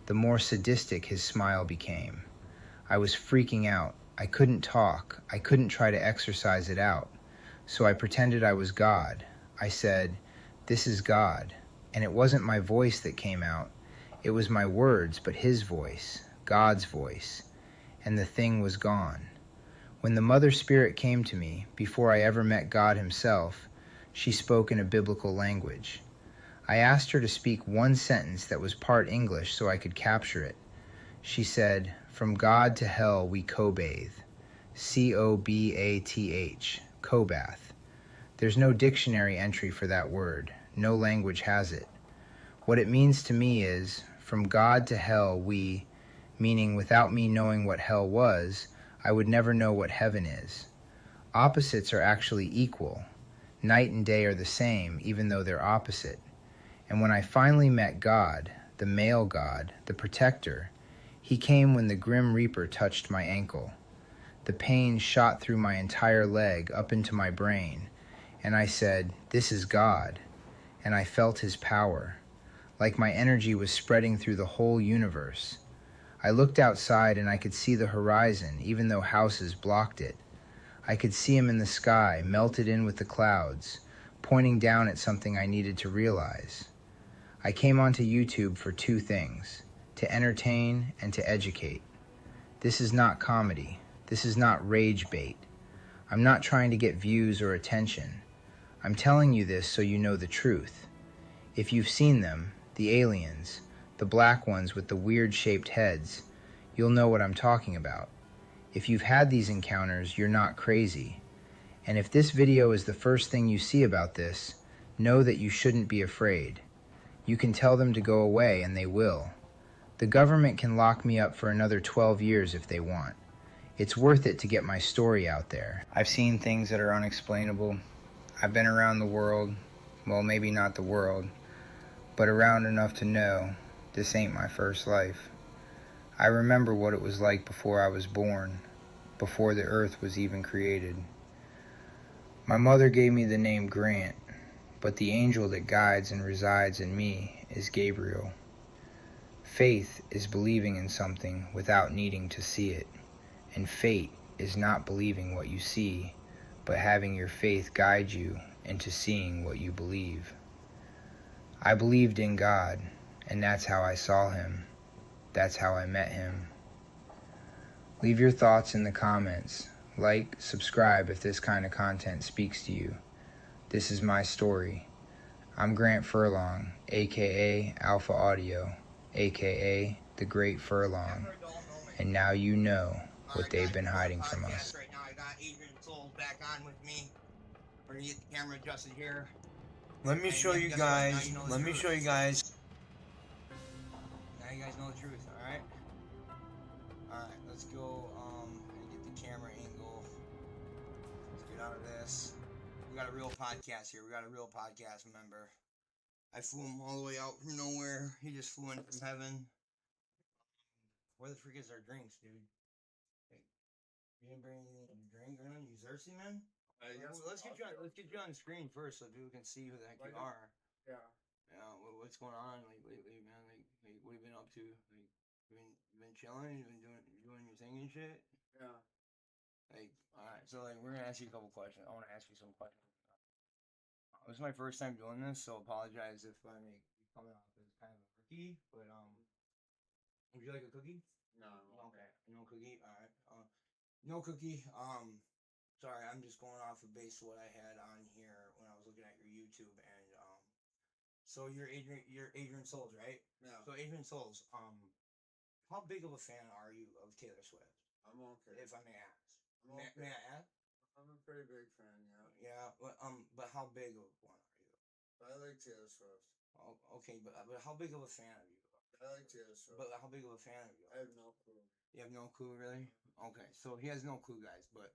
The more sadistic his smile became. I was freaking out. I couldn't talk. I couldn't try to exercise it out. So I pretended I was God. I said, "This is God." And it wasn't my voice that came out. It was my words, but his voice, God's voice. And the thing was gone. When the Mother Spirit came to me, before I ever met God himself, she spoke in a biblical language. I asked her to speak one sentence that was part English so I could capture it. She said, "From God to hell we co-bathe." C-O-B-A-T-H, co-bath. There's no dictionary entry for that word. No language has it. What it means to me is, from God to hell we, meaning without me knowing what hell was, I would never know what heaven is. Opposites are actually equal. Night and day are the same, even though they're opposite. And when I finally met God, the male God, the protector, he came when the Grim Reaper touched my ankle. The pain shot through my entire leg up into my brain, and I said, "This is God," and I felt his power, like my energy was spreading through the whole universe. I looked outside and I could see the horizon, even though houses blocked it. I could see him in the sky, melted in with the clouds, pointing down at something I needed to realize. I came onto YouTube for 2 things, to entertain and to educate. This is not comedy. This is not rage bait. I'm not trying to get views or attention. I'm telling you this so you know the truth. If you've seen them, the aliens, the black ones with the weird shaped heads, you'll know what I'm talking about. If you've had these encounters, you're not crazy. And if this video is the first thing you see about this, know that you shouldn't be afraid. You can tell them to go away and they will. The government can lock me up for another 12 years if they want. It's worth it to get my story out there. I've seen things that are unexplainable. I've been around the world, well, maybe not the world, but around enough to know this ain't my first life. I remember what it was like before I was born, before the earth was even created. My mother gave me the name Grant, but the angel that guides and resides in me is Gabriel. Faith is believing in something without needing to see it, and fate is not believing what you see, but having your faith guide you into seeing what you believe. I believed in God, and that's how I saw him. That's how I met him. Leave your thoughts in the comments. Like, subscribe if this kind of content speaks to you. This is my story. I'm Grant Furlong, aka Alpha Audio, aka The Great Furlong, and now you know what they've been hiding from us. Right now, I got Adrian Soul back on with me. We're gonna get the camera adjusted here. Let me show you guys. Let me show you guys. Now you guys know the truth, alright? Alright, let's go and get the camera angle. Let's get out of this. We got a real podcast here. We got a real podcast member. I flew him all the way out from nowhere. He just flew in from heaven. Where the freak is our drinks, dude? Hey, you didn't bring anything to drink or nothing? You thirsty, man? Let's get you on the screen first so people can see who the heck you are. Yeah. Yeah, what's going on like lately, man? Like what have you been up to? Like you been chilling? You been doing your thing and shit? Yeah. Like, alright, so like we're gonna ask you a couple questions. I wanna ask you some questions. This is my first time doing this, so apologize if I make you coming off as kind of a rookie, but would you like a cookie? No. Okay. No cookie? Alright. No cookie. Sorry, I'm just going off of base what I had on here when I was looking at your YouTube and so you're Adrian Souls, right? Yeah. So Adrian Souls, how big of a fan are you of Taylor Swift? I'm okay. If I may ask. I'm okay. May I ask? I'm a pretty big fan, yeah. Yeah, but how big of one are you? I like Taylor Swift. Oh, okay, but how big of a fan are you? I like Taylor Swift. But how big of a fan are you? I have no clue. You have no clue, really? Okay, so he has no clue, guys. But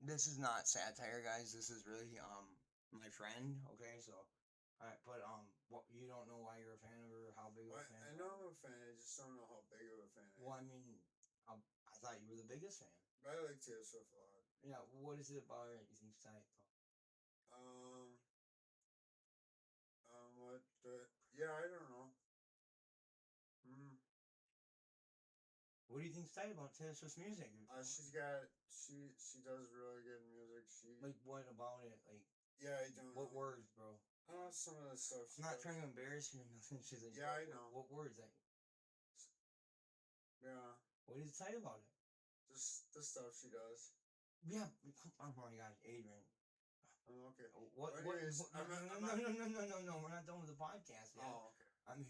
this is not satire, guys. This is really my friend. Okay, so but what you don't know why you're a fan of her, how big of a fan? I know I'm a fan. I just don't know how big of a fan I am. Well, I mean, I thought you were the biggest fan. But I like Taylor Swift a lot. Yeah, what is it about her you think's tight? What the? Yeah, I don't know. What do you think's tight about Taylor Swift's music? She does really good music. Like what about it? Like yeah, I don't. What know. words, bro? I know some of the stuff. I'm not trying to embarrass you or nothing. She's like, yeah, I know. What words? Like, yeah. What is tight about it? Just the stuff she does. Yeah, oh my God, Adrian. Okay. What? No, we're not done with the podcast yet. Oh, okay. I mean,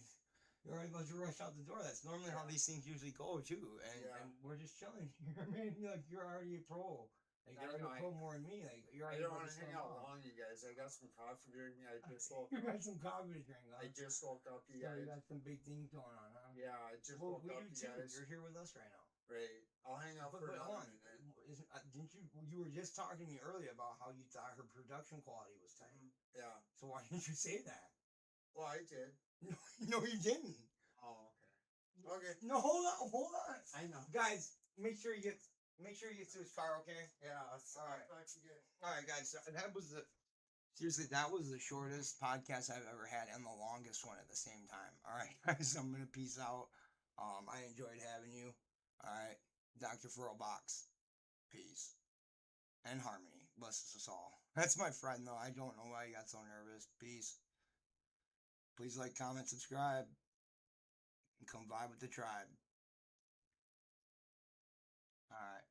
you're already about to rush out the door. That's normally how these things usually go, too. And we're just chilling here. I mean, you're already a pro. Like, you're already a pro more than me. Like, you're already I don't want to hang out long, you guys. I got some coffee during me. I just woke up. You got some coffee to drink, huh? I just woke up, you So guys. you got some big things going on, huh? Yeah, I just woke up, you guys. You're here with us right now. Right. I'll hang out for another minute. Didn't you were just talking to me earlier about how you thought her production quality was tight. Yeah. So why didn't you say that? Well, I did. No, you didn't. Oh, okay. Okay. No, hold on. I know. Guys, make sure you get to his car, okay? Yeah. All right, guys. So that was the shortest podcast I've ever had and the longest one at the same time. All right, guys. I'm gonna peace out. I enjoyed having you. All right, Dr. Furlbox. Peace. And harmony. Blesses us all. That's my friend, though. I don't know why he got so nervous. Peace. Please like, comment, subscribe. And come vibe with the tribe. Alright.